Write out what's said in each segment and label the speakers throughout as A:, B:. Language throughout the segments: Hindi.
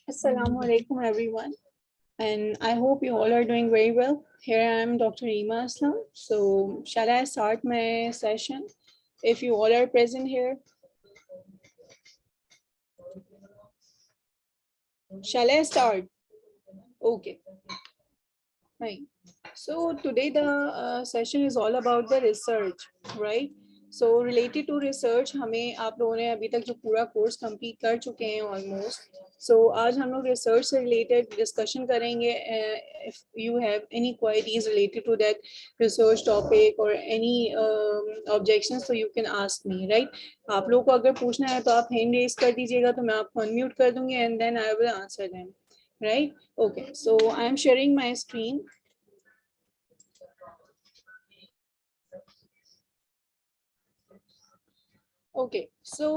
A: Assalamu alaikum everyone, and I hope you all are doing very well. Here I am, Dr. Reema Aslam. So, shall I start my session? If you all are present here, shall I start? Okay, fine. So today the session is all about the research, right? So related to research, हमें आप लोगों ने अभी तक जो पूरा कोर्स कंप्लीट कर चुके हैं ऑलमोस्ट. So आज हम लोग रिसर्च से रिलेटेड डिस्कशन करेंगे. If you have any queries related to that research topic or any objections, so you can ask me, right? आप लोगों को अगर पूछना है तो आप हैंड रेज कर दीजिएगा तो मैं आपको अनम्यूट कर दूंगी and then I will answer them, right? Okay, so I am sharing my screen. Okay, so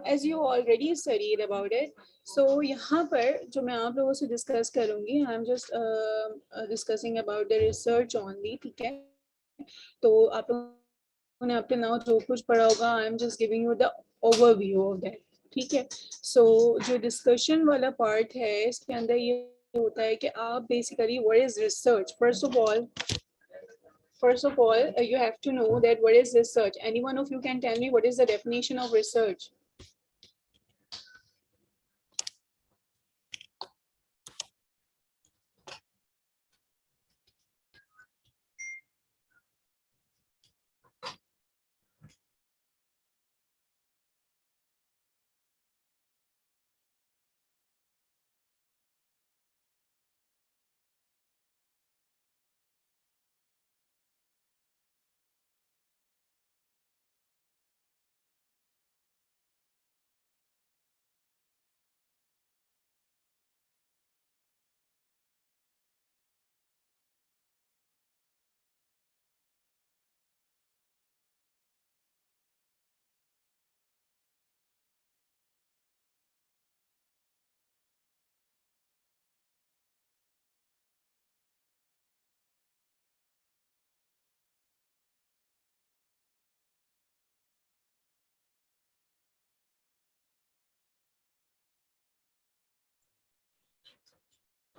A: as you already studied about it, so यहाँ पर जो मैं आप लोगों से discuss करूँगी, I'm just discussing about the research only, ठीक है? तो आप लोगों ने up to now जो कुछ पढ़ा होगा, I'm just giving you the overview of that, ठीक है? So जो discussion वाला part है, इसके अंदर ये होता है कि आप basically what is research? First of all, you have to know that what is research. Any one of you can tell me what is the definition of research?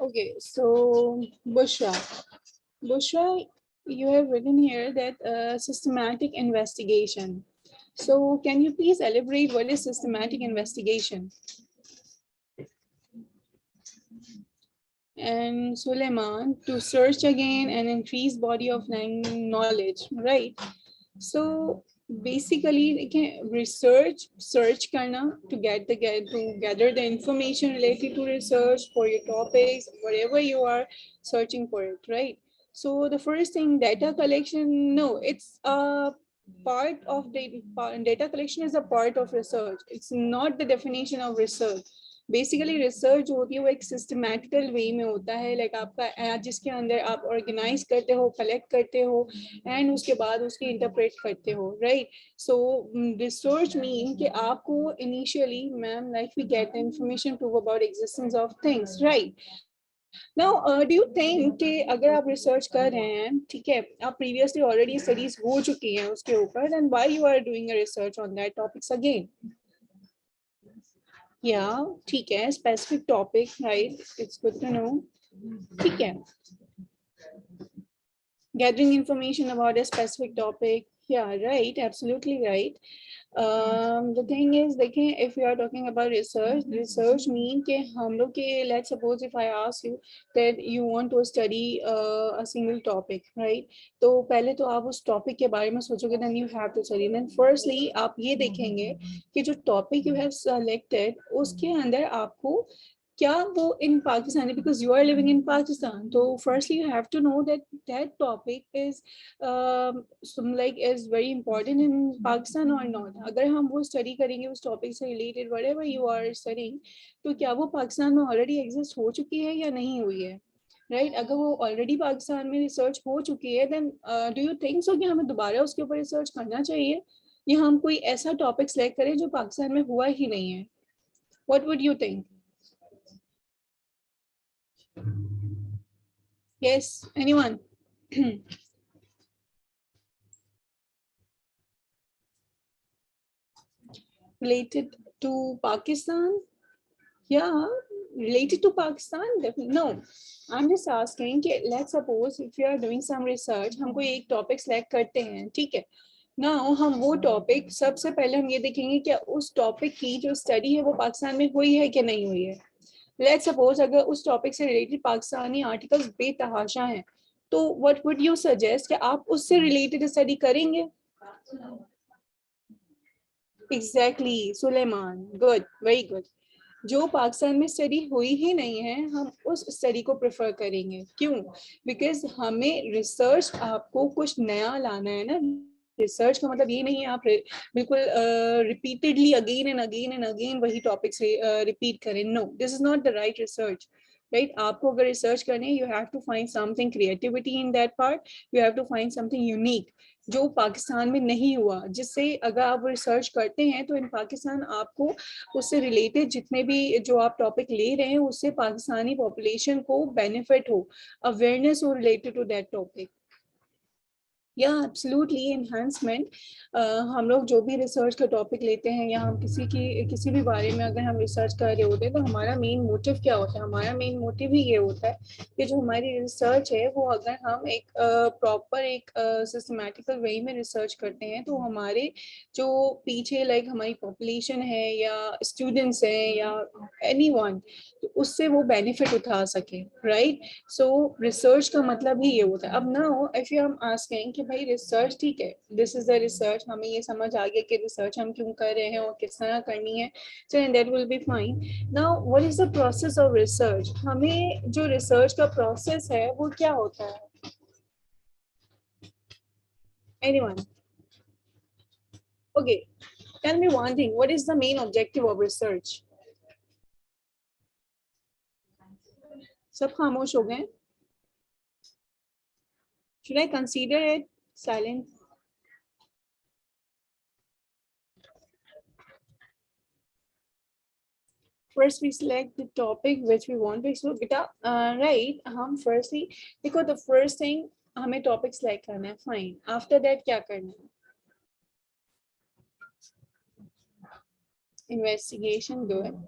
A: Okay, so Bushra, you have written here that systematic investigation. So can you please elaborate what is systematic investigation? And Suleiman, to search again and increase body of knowledge, right? So basically, search karna to gather the information related to research for your topics, whatever you are searching for it, right? So the first thing, data collection, no, it's a part of data collection is a part of research. It's not the definition of research. Basically research जो होती है वो एक सिस्टमैटिकल वे में होता है, लाइक आपका जिसके अंदर आप ऑर्गेनाइज करते हो, कलेक्ट करते हो एंड उसके बाद उसकी इंटरप्रेट करते हो, राइट? सो रिसर्च मीन कि आपको initially ma'am like we get the information prove about existence of things, right? Now do you think कि अगर आप रिसर्च कर रहे हैं, ठीक है, आप प्रीवियसली ऑलरेडी स्टडीज हो चुकी हैं उसके ऊपर, then why you are doing a research on that topics again? Yeah, ठीक है, specific topic, right? It's good to know. ठीक है. Gathering information about a specific topic. Yeah, right, absolutely right. The thing is, देखें, if you are talking about research mean कि हम लोग के, let's suppose if I ask you that you want to study a single topic, right? तो पहले तो आप उस topic के बारे में सोचोगे, then you have to study. Then firstly आप ये देखेंगे कि जो topic you have selected उसके अंदर आपको क्या वो इन Pakistani, because you are living in Pakistan, तो firstly you have to know that that topic is like is very important in Pakistan or not. अगर हम वो स्टडी करेंगे उस टॉपिक से related whatever you are studying, तो क्या वो पाकिस्तान में ऑलरेडी एग्जिस्ट हो चुकी है या नहीं हुई है, राइट? अगर वो ऑलरेडी पाकिस्तान में रिसर्च हो चुकी है, then do you think so कि हमें दोबारा उसके ऊपर रिसर्च करना चाहिए, या हम कोई ऐसा टॉपिक सेलेक्ट करें जो पाकिस्तान में हुआ ही नहीं है? What would you think? Yes, anyone? Related to Pakistan? Yeah, related to Pakistan, definitely. No, I'm just asking कि let's suppose if you are doing some research, हम कोई एक topic select करते हैं, ठीक है? Now हम वो topic सबसे पहले हम ये देखेंगे कि उस topic की जो study है वो पाकिस्तान में हुई है कि नहीं हुई है. Let's suppose अगर उस topic से related पाकिस्तानी articles बेतहाशा हैं, तो what would you suggest कि आप उससे related study करेंगे? Exactly, Suleman. Good, very good. जो पाकिस्तान में स्टडी हुई ही नहीं है, हम उस स्टडी को प्रेफर करेंगे. क्यों? बिकॉज हमें रिसर्च आपको कुछ नया लाना है ना. रिसर्च का मतलब ये नहीं है आप बिल्कुल रिपीटेडली अगेन एंड अगेन वही टॉपिक्स रिपीट करें. No, this is not the right research. Right, आपको अगर रिसर्च करनी है, you have to find something creativity in that part. You have to find something unique जो पाकिस्तान में नहीं हुआ, जिससे अगर आप रिसर्च करते हैं तो इन पाकिस्तान आपको उससे रिलेटेड जितने भी जो आप टॉपिक ले रहे हैं उससे पाकिस्तानी पॉपुलेशन को बेनिफिट हो, अवेयरनेस हो रिलेटेड टू दैट टॉपिक. या एब्सोल्युटली एनहांसमेंट. हम लोग जो भी रिसर्च का टॉपिक लेते हैं या हम किसी भी बारे में अगर हम रिसर्च कर रहे होते हैं तो हमारा मेन मोटिव क्या होता है? हमारा मेन मोटिव ही ये होता है कि जो हमारी रिसर्च है वो अगर हम एक प्रॉपर एक सिस्टमैटिकल वे में रिसर्च करते हैं तो हमारे जो पीछे लाइक हमारी पॉपुलेशन है या स्टूडेंट्स हैं या एनीवन, तो उससे वो बेनिफिट उठा सके. राइट, सो रिसर्च का मतलब ही ये होता है. अब ना इफ यू एम आस्किंग कि भाई रिसर्च ठीक है, दिस इज द रिसर्च, हमें ये समझ आ गया कि रिसर्च हम क्यों कर रहे हैं और किस तरह करनी है, so and that will be fine. Now what is the process of research? हमें जो रिसर्च का प्रोसेस है वो क्या होता है? Anyone? Okay, tell me one thing, what is the main objective of research? सब खामोश हो गए. Should I consider it silent? First, we select the topic which we want to explore. बेटा, right? हम firstly देखो, the first thing हमें topic select करना है. Fine. After that क्या करना है? Investigation. Good.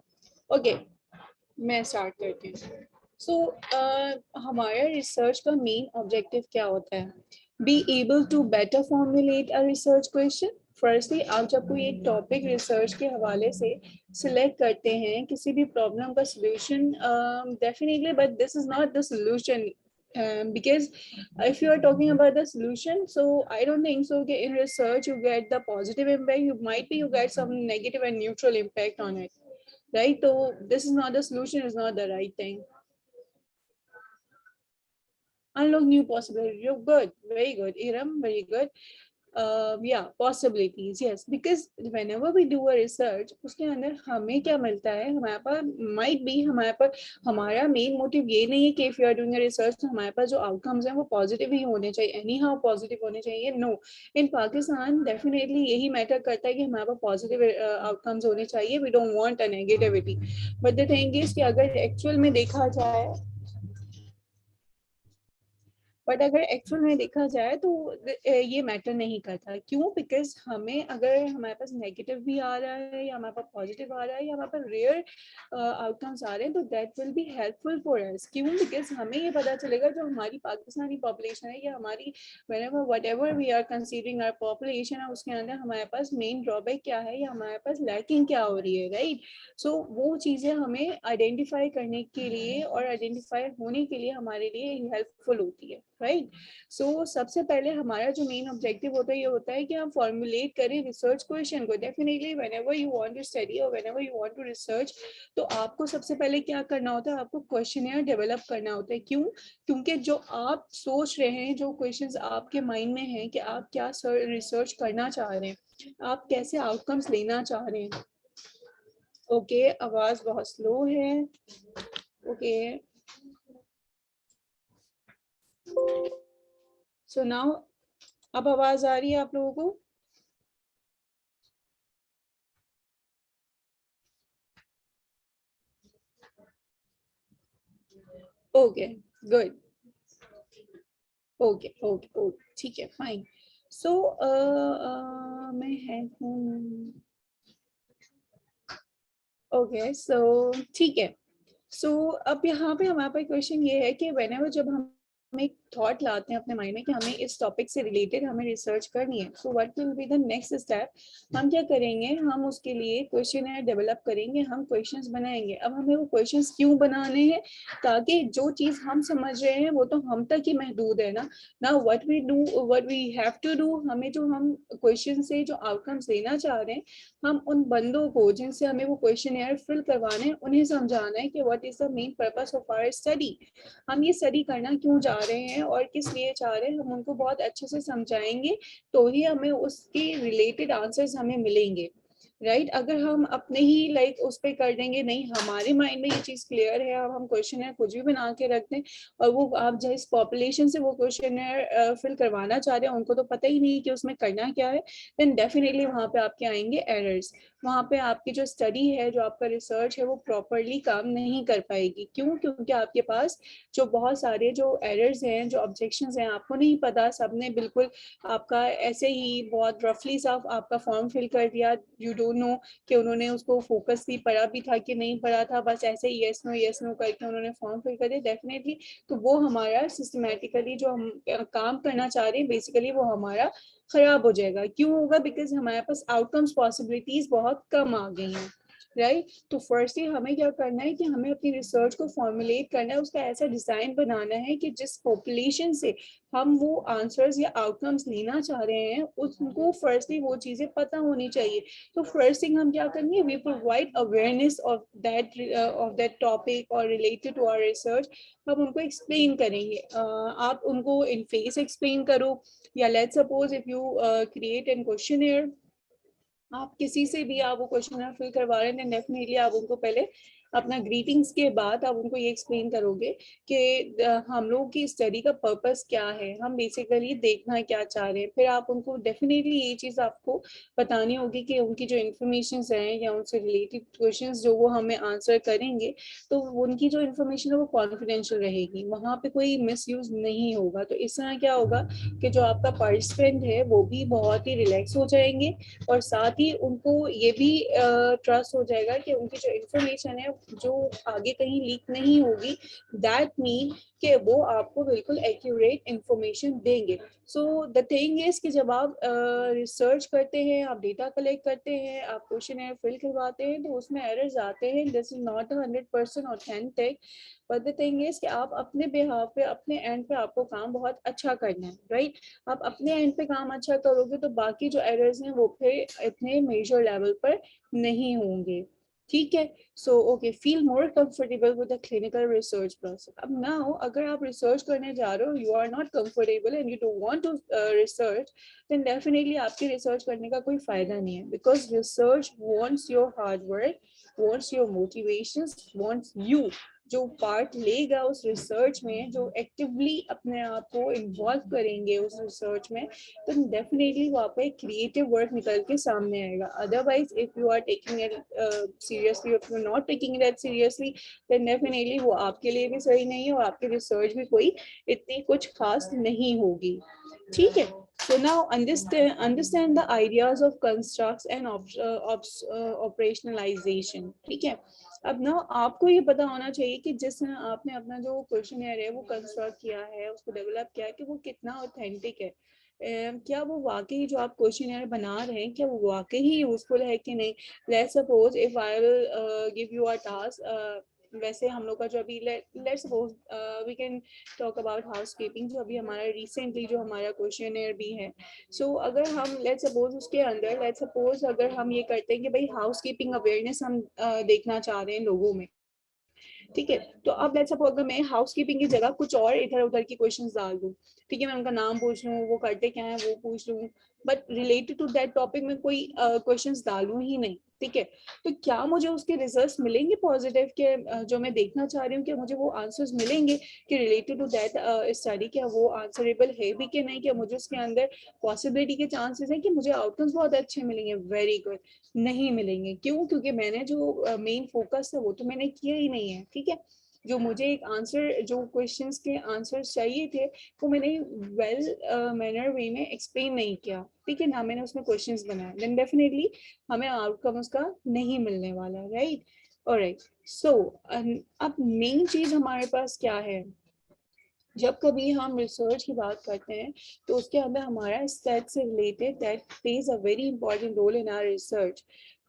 A: Okay. मैं start करती हूँ. So हमारा research का main objective क्या होता है? Be able to better formulate a research question. Firstly आप जब कोई एक टॉपिक रिसर्च के हवाले से सिलेक्ट करते हैं किसी भी प्रॉब्लम का solution, definitely, but this is not the solution. Because if you are talking about the solution, so I don't think so okay, in research you get the positive impact, you might be you get some negative and neutral impact on it, right? So this is not the solution, is not the right thing. Unlock new possibilities. You're good, very good, Iram, very good. Yeah, possibilities, yes, because whenever we do a research उसके अंदर हमें क्या मिलता है, हमारे पास might be हमारे पास हमारा मेन मोटिव ये नहीं है कि if you are doing a research तो हमारे पास जो outcomes हैं वो पॉजिटिव ही होने चाहिए, anyhow पॉजिटिव होने चाहिए. नो, इन पाकिस्तान डेफिनेटली यही मैटर करता है कि हमारे पास पॉजिटिव आउटकम्स होने चाहिए. We don't want a negativity. But the thing is कि अगर एक्चुअल में देखा जाए, बट अगर एक्चुअल में देखा जाए तो ये मैटर नहीं करता. क्यों? बिकॉज हमें अगर हमारे पास नेगेटिव भी आ रहा है या हमारे पास पॉजिटिव आ रहा है या हमारे पास रेयर आउटकम्स आ रहे हैं तो that will be helpful for us. क्यों? बिकॉज हमें ये पता चलेगा जो हमारी पाकिस्तानी पॉपुलेशन है या हमारी whenever whatever we are considering our population है उसके अंदर हमारे पास मेन ड्रॉबैक क्या है या हमारे पास लैकिंग क्या हो रही है. राइट, सो वो चीज़ें हमें आइडेंटिफाई करने के लिए और आइडेंटिफाई होने के लिए हमारे लिए हेल्पफुल होती है. राइट, सो सबसे पहले हमारा जो मेन ऑब्जेक्टिव होता है ये होता है कि हम फॉर्मुलेट करें रिसर्च क्वेश्चन को. Definitely whenever you want to study or whenever you want to research तो आपको सबसे पहले क्या करना होता है, आपको क्वेश्चनर डेवलप करना होता है. क्यों? क्योंकि जो आप सोच रहे हैं, जो क्वेश्चंस आपके माइंड में हैं कि आप क्या रिसर्च करना चाह रहे हैं, आप कैसे आउटकम्स लेना चाह रहे हैं. ओके, आवाज बहुत स्लो है. ओके, सो नाउ अब आवाज आ रही है आप लोगों को? Okay, good. Okay okay okay, ठीक है, फाइन. सो मैं हेडफोन, ओके, सो ठीक है। सो अब यहाँ पे हमारे पास क्वेश्चन ये है कि व्हेनेवर जब हम एक थॉट लाते हैं अपने माइंड में कि हमें इस टॉपिक से रिलेटेड हमें रिसर्च करनी है, so what will be the next step. हम क्या करेंगे, हम उसके लिए क्वेश्चनर डेवलप करेंगे, हम क्वेश्चंस बनाएंगे। अब हमें वो क्वेश्चंस क्यों बनाने हैं, ताकि जो चीज हम समझ रहे हैं वो तो हम तक ही महदूद है ना। Now what we do, what we have to do, हमें जो हम क्वेश्चन से जो आउटकम्स लेना चाह रहे हैं, हम उन बंदों को जिनसे हमें वो क्वेश्चन फिल करवाने हैं, उन्हें समझाना है कि what is the main purpose of our study. हम ये स्टडी करना क्यों जा रहे हैं और किस लिए चाह रहे हैं, हम उनको बहुत अच्छे से समझाएंगे, तो ही हमें उसके रिलेटेड आंसर्स हमें मिलेंगे। राइट अगर हम अपने ही उस पर कर देंगे, नहीं हमारे माइंड में ये चीज क्लियर है, अब हम क्वेश्चन कुछ भी बना के रख दें, और वो आप जिस पॉपुलेशन से वो क्वेश्चन फिल करवाना चाह रहे हैं उनको तो पता ही नहीं कि उसमें करना क्या है, देन डेफिनेटली वहां पे आपके आएंगे एरर्स। वहां पे आपकी जो स्टडी है, जो आपका रिसर्च है, वो प्रॉपरली काम नहीं कर पाएगी। क्यों? क्योंकि आपके पास जो बहुत सारे जो एरर्स हैं, जो ऑब्जेक्शंस हैं, आपको नहीं पता, सबने बिल्कुल आपका ऐसे ही बहुत रफली सा आपका फॉर्म फिल कर दिया, यू डोंट नो कि उन्होंने उसको फोकस भी पढ़ा भी था कि नहीं पढ़ा था, बस ऐसे ही यस नो करके उन्होंने फॉर्म फिल कर दिया डेफिनेटली। तो वो हमारा सिस्टमेटिकली जो हम काम करना चाह रहे हैं, बेसिकली वो हमारा खराब हो जाएगा। क्यों होगा? बिकॉज हमारे पास आउटकम्स पॉसिबिलिटीज बहुत कम आ गई हैं। राइट तो फर्स्टली हमें क्या करना है कि हमें अपनी रिसर्च को फॉर्मुलेट करना है, उसका ऐसा डिजाइन बनाना है कि जिस पॉपुलेशन से हम वो आंसर्स या आउटकम्स लेना चाह रहे हैं, उनको फर्स्टली वो चीजें पता होनी चाहिए। तो फर्स्ट थिंग हम क्या करेंगे, we provide awareness of that topic और रिलेटेड टू आवर रिसर्च। हम उनको एक्सप्लेन करेंगे, आप उनको इन फेस एक्सप्लेन करो, या let's suppose if you create an questionnaire, आप किसी से भी आप वो क्वेश्चन फिल करवा रहे हैं, डेफिनेटली आप उनको पहले अपना ग्रीटिंग्स के बाद आप उनको ये एक्सप्लेन करोगे कि हम लोगों की स्टडी का पर्पस क्या है, हम बेसिकली देखना क्या चाह रहे हैं। फिर आप उनको डेफिनेटली ये चीज़ आपको बतानी होगी कि उनकी जो इन्फॉर्मेशन हैं या उनसे रिलेटेड क्वेश्चंस जो वो हमें आंसर करेंगे, तो उनकी जो इन्फॉर्मेशन है वो कॉन्फिडेंशियल रहेगी, वहाँ पे कोई मिसयूज नहीं होगा। तो इस तरह क्या होगा कि जो आपका पार्टिसिपेंट है वो भी बहुत ही रिलैक्स हो जाएंगे, और साथ ही उनको ये भी ट्रस्ट हो जाएगा कि उनकी जो इन्फॉर्मेशन है जो आगे कहीं लीक नहीं होगी, दैट मीन कि वो आपको बिल्कुल एक्यूरेट इंफॉर्मेशन देंगे। सो द थिंग इज कि जब आप रिसर्च करते हैं, आप डेटा कलेक्ट करते हैं, आप क्वेश्चन फिल करवाते हैं, तो उसमें एरर्स आते हैं, this is not 100% authentic. But the thing is कि आप अपने बिहाफ पे, अपने एंड पे आपको काम बहुत अच्छा करना है। राइट आप अपने एंड पे काम अच्छा करोगे तो बाकी जो एरर्स हैं वो फिर इतने मेजर लेवल पर नहीं होंगे। ठीक है। So okay, feel more comfortable with the clinical research process. अब नाउ अगर आप रिसर्च करने जा रहे हो, you are not comfortable and you don't want to research, then definitely आपके रिसर्च करने का कोई फायदा नहीं है, because research wants your hard work, wants your motivation, wants you जो पार्ट लेगा उस रिसर्च में, जो एक्टिवली अपने आप को इन्वॉल्व करेंगे उस रिसर्च में, तो डेफिनेटली वहाँ पे क्रिएटिव वर्क निकल के सामने आएगा। Otherwise if you are taking it seriously, if you are not taking it seriously, then definitely वो आपके लिए भी सही नहीं है, और आपकी रिसर्च भी कोई इतनी कुछ खास नहीं होगी। ठीक है। So now understand the ideas of constructs and operationalization. ठीक है। अब ना आपको ये पता होना चाहिए कि जिस आपने अपना जो क्वेश्चनर है वो कंस्ट्रक्ट किया है, उसको डेवलप किया है, कि वो कितना ऑथेंटिक है। क्या वो वाकई जो आप क्वेश्चनर बना रहे हैं, क्या वो वाकई ही यूजफुल है कि नहीं। Let's suppose if I will give you a task, वैसे हम लोग का जो अभी let's suppose we can talk about housekeeping, जो अभी हमारा रिसेंटली जो हमारा क्वेश्चनर भी है। सो अगर हम लेट्स सपोज उसके अंदर, लेट्स सपोज अगर हम ये करते हैं कि भाई हाउस कीपिंग अवेयरनेस हम देखना चाह रहे हैं लोगों में, ठीक है। तो अब लेट्स सपोज अगर मैं हाउस कीपिंग की जगह कुछ और इधर उधर की क्वेश्चंस डाल दूं, ठीक है, मैं उनका नाम पूछ लूं, वो करते क्या है वो पूछ लूं, but related to that topic में कोई क्वेश्चंस डालूं ही नहीं, ठीक है। तो क्या मुझे उसके रिजल्ट्स मिलेंगे पॉजिटिव के, जो मैं देखना चाह रही हूँ, कि मुझे वो आंसर्स मिलेंगे कि रिलेटेड टू दैट स्टडी, क्या वो आंसरेबल है भी कि नहीं, क्या मुझे उसके अंदर पॉसिबिलिटी के चांसेस हैं कि मुझे आउटकम्स बहुत अच्छे मिलेंगे। Very good. नहीं मिलेंगे। क्यों? क्योंकि मैंने जो मेन फोकस है वो तो मैंने किया ही नहीं है, ठीक है। जो मुझे एक आंसर, जो क्वेश्चंस के आंसर्स चाहिए थे, वो मैंने वेल मैनर वे में एक्सप्लेन नहीं किया, ठीक है, ना मैंने उसमें क्वेश्चंस बनाए, देन डेफिनेटली हमें आउटकम उसका नहीं मिलने वाला। राइट ऑलराइट, सो अब मेन चीज हमारे पास क्या है, जब कभी हम रिसर्च की बात करते हैं तो उसके अंदर हमारा स्टैट से related that plays a very important role in our research.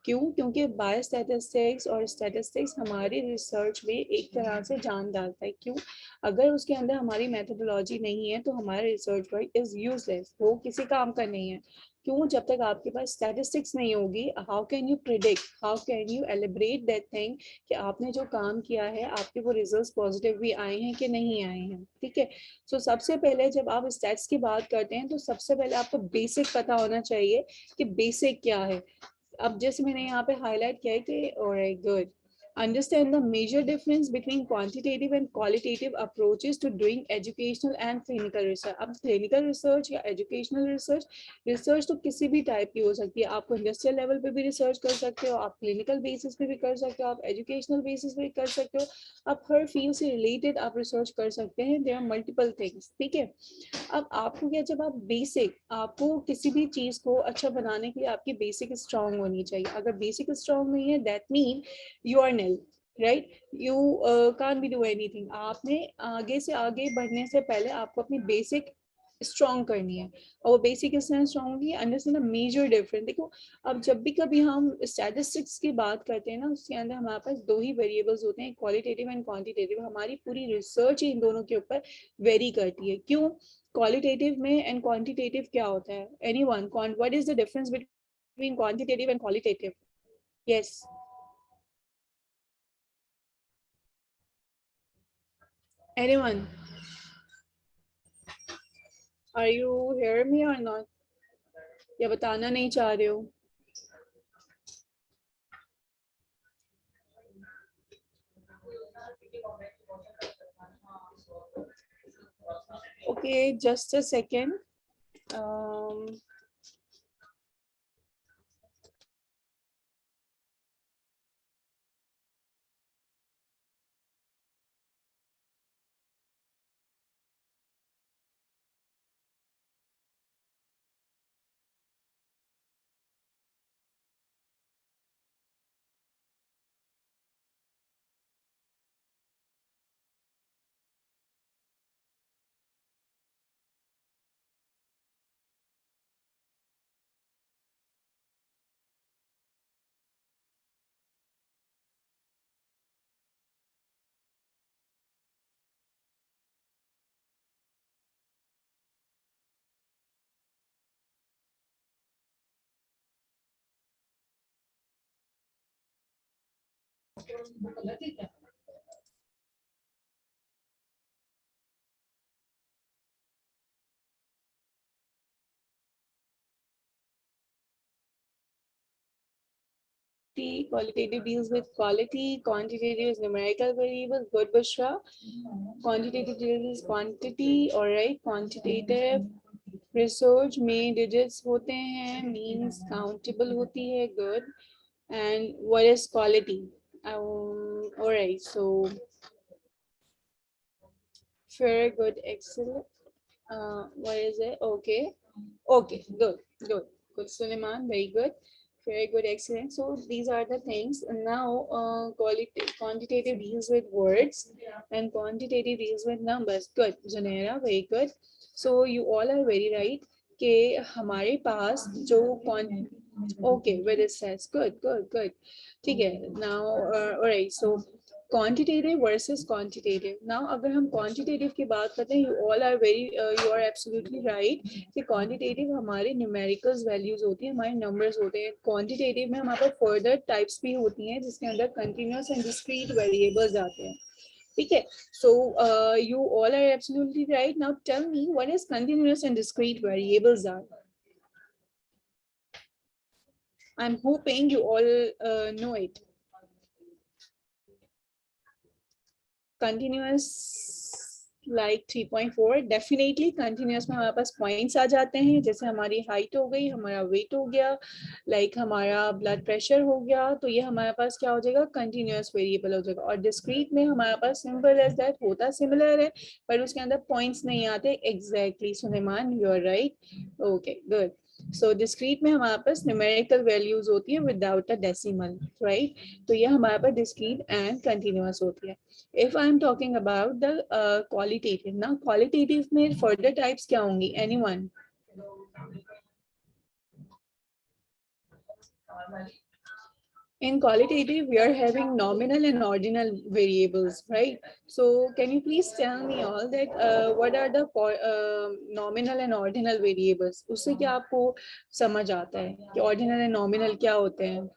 A: क्यों? क्योंकि बायोस्टैटिस्टिक्स और स्टैटिस्टिक्स हमारी रिसर्च में एक तरह से जान डालता है। क्यों? अगर उसके अंदर हमारी मेथोडोलॉजी नहीं है तो हमारा रिसर्च वर्क इज यूजलेस, वो किसी काम का नहीं है। क्यों? जब तक आपके पास स्टैटिस्टिक्स नहीं होगी, how can you predict, how can you एलिब्रेट that thing कि आपने जो काम किया है आपके वो रिजल्ट्स पॉजिटिव भी आए हैं कि नहीं आए हैं। ठीक है, सो सबसे पहले जब आप स्टैट्स की बात करते हैं तो सबसे पहले आपको बेसिक पता होना चाहिए कि बेसिक क्या है। अब जैसे मैंने यहाँ पे हाईलाइट किया है कि alright good, understand the major difference between quantitative and qualitative approaches to doing educational and clinical research। अब clinical research या educational research, रिसर्च तो किसी भी टाइप की हो सकती है। आप इंडस्ट्रियल लेवल पे भी रिसर्च कर सकते हो, आप क्लिनिकल बेसिस पे भी कर सकते हो, आप एजुकेशनल बेसिस पे भी कर सकते हो, आप हर फील्ड से रिलेटेड आप रिसर्च कर सकते हैं। There are multiple things. ठीक है, अब आपको क्या, जब आप बेसिक, आपको किसी भी चीज को अच्छा बनाने के लिए आपकी बेसिक स्ट्रांग होनी चाहिए। अगर बेसिक स्ट्रांग नहीं है that mean you are nil, right, you can be do anything. आपने आगे से आगे बढ़ने से पहले आपको अपनी बेसिक स्ट्रॉन्ग करनी है। और वो बेसिक इस तरह स्ट्रॉन्ग होगी, अंडरस्टैंड द मेजर डिफरेंस। देखो, अब जब भी कभी हम स्टैटिस्टिक्स की बात करते हैं ना, उसके अंदर हमारे पास दो ही वेरिएबल्स होते हैं, क्वालिटेटिव एंड क्वांटिटेटिव। हमारी पूरी रिसर्च इन दोनों के ऊपर वेरी करती है। क्यों? क्वालिटेटिव में एंड क्वांटिटेटिव क्या होता है? Anyone, what is the difference between quantitative and qualitative? Yes, anyone, are you hear me और नॉट? या बताना नहीं चाह रहे हो? Okay, just a second. Qualitative deals with quality, quantitative is numerical variables. Good, Bushra. Quantitative deals with quantity, all right. Quantitative research में digits होते हैं, means countable होती है, good. And what is quality? All right, so very good, excellent. What is it? Okay, okay, good, good, good, Suleiman, very good. Very good, excellent. So these are the things. And now, quantitative deals with words and quantitative deals with numbers. Good, Janera, very good. So you all are very right कि हमारे पास जो okay, with it says good, good, good. ठीक है. Now, alright. So quantitative versus quantitative. Now अगर हम quantitative की बात करते हैं, you are absolutely right कि quantitative हमारे numericals values होती हैं, हमारे numbers होते हैं। quantitative में हमारे पास further types भी होती हैं जिसके अंदर continuous and discrete variables आते हैं। ठीक है, so you all are absolutely right. Now tell me what is continuous and discrete variables are. I'm hoping you all know it. Continuous like 3.4 definitely continuous में हमारे पास पॉइंट्स आ जाते हैं, जैसे हमारी हाइट हो गई, हमारा वेट हो गया, लाइक हमारा ब्लड प्रेशर हो गया, तो ये हमारे पास क्या हो जाएगा, कंटिन्यूस वेरिएबल हो जाएगा। और डिस्क्रीट में हमारे पास सिंपल एज दैट होता सिमिलर है, पर उसके अंदर पॉइंट्स नहीं आते। Exactly Suleman, you are right, okay good. So discrete में हमारे पास न्यूमेरिकल वैल्यूज होती है विदाउट अ डेसिमल, राइट? तो ये हमारे पास डिस्क्रीट एंड कंटिन्यूअस होती है. If I am talking about the qualitative, ना क्वालिटेटिव में फर्दर टाइप्स क्या होंगी? Anyone? In qualitative, we are having nominal and ordinal variables, right? So can you please tell me all that what are the nominal and ordinal variables? उससे क्या आपको समझ आता है कि ordinal and nominal क्या होते हैं?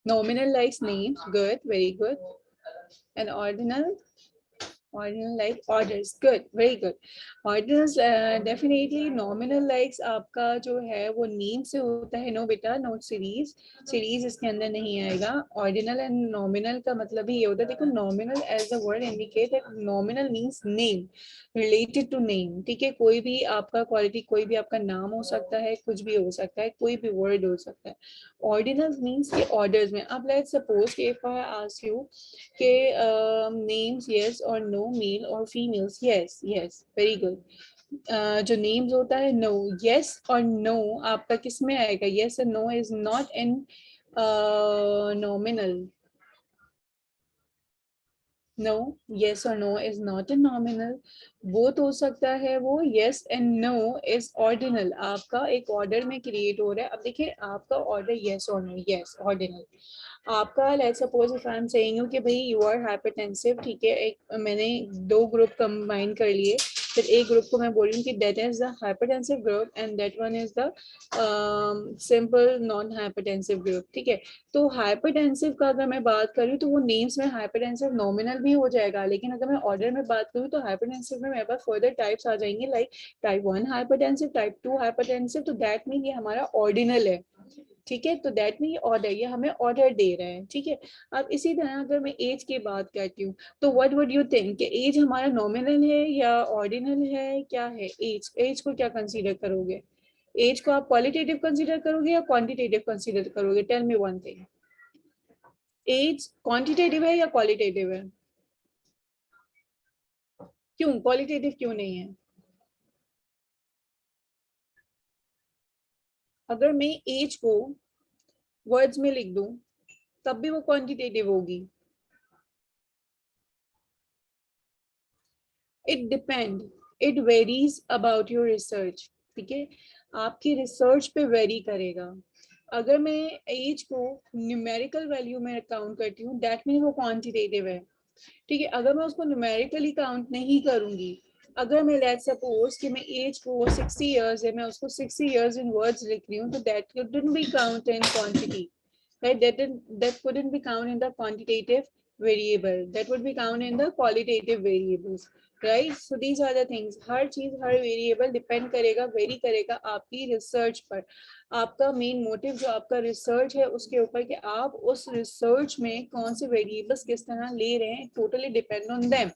A: Nominal likes names, good, very good. And ordinal? Ordinal like orders, good, very good. Ordinals definitely. Nominal likes आपका जो है वो नेम से होता है. नो बेटा, नो सीरीज, सीरीज इसके अंदर नहीं आएगा. ऑर्डिनल एंड नॉमिनल का मतलब ही ये होता है. देखो, nominal as a word indicate that nominal means name, related to name. ठीक है, कोई भी आपका क्वालिटी, कोई भी आपका नाम हो सकता है, कुछ भी हो सकता है, कोई भी वर्ड हो सकता है. ऑर्डिनल मींस के ऑर्डर्स में. अब let's suppose if I ask you के names yes or no, male or females, yes, yes, very good. जो names होता है no, yes और no आपका किस में आएगा? yes and no is not in nominal. No, yes or no is not in nominal. Both हो सकता है वो. yes and no is ordinal. आपका एक ऑर्डर में क्रिएट हो रहा है. अब देखिए, आपका order yes or no, yes, ordinal. आपका let's suppose if I am saying you कि भाई यू आर हाइपरटेंसिव, ठीक है, एक मैंने दो ग्रुप कंबाइन कर लिए, फिर एक ग्रुप को मैं बोल रही हूँ कि that is the hypertensive group and that one is the simple non hypertensive group. ठीक है, तो हाइपरटेंसिव का अगर मैं बात करूँ तो वो नेम्स में हाइपरटेंसिव नॉमिनल भी हो जाएगा, लेकिन अगर मैं ऑर्डर में बात करूँ तो हाइपरटेंसिव में मेरे पास फर्दर टाइप्स आ जाएंगे, like type 1 hypertensive, type 2 hypertensive. तो दैट मीन ये हमारा ऑर्डिनल है. ठीक है, तो दैट मीन ऑर्डर, ये हमें ऑर्डर दे रहे हैं. ठीक है, अब इसी तरह अगर मैं एज की बात करती हूँ तो व्हाट वुड यू थिंक कि एज हमारा नॉमिनल है या ऑर्डिनल है? क्या है एज? एज को क्या कंसीडर करोगे? एज को आप क्वालिटेटिव कंसीडर करोगे या क्वांटिटेटिव कंसीडर करोगे? Tell me one thing. As quantitative है या क्वालिटेटिव है? क्यों क्वालिटेटिव क्यों नहीं है? अगर मैं एज को वर्ड्स में लिख दूं तब भी वो क्वांटिटेटिव होगी. It depend, it varies about your research. ठीक है, आपकी रिसर्च पे वेरी करेगा. अगर मैं एज को न्यूमेरिकल वैल्यू में काउंट करती हूँ दैट मीन वो क्वांटिटेटिव है. ठीक है, अगर मैं उसको न्यूमेरिकली काउंट नहीं करूंगी, अगर मैं लेट्स सपोज कि मैं एज को 60 इयर्स है, मैं उसको 60 इयर्स इन वर्ड्स लिख रही हूँ, तो that couldn't B count in quantity, right? That couldn't be counted in the quantitative variable. That would be counted in the qualitative variables, right? So these are the things. हर चीज, हर वेरिएबल डिपेंड करेगा, वेरी करेगा आपकी रिसर्च पर. आपका मेन मोटिव जो आपका रिसर्च है उसके ऊपर कि आप उस रिसर्च में कौन से वेरिएबल्स किस तरह ले रहे हैं, totally depend on them,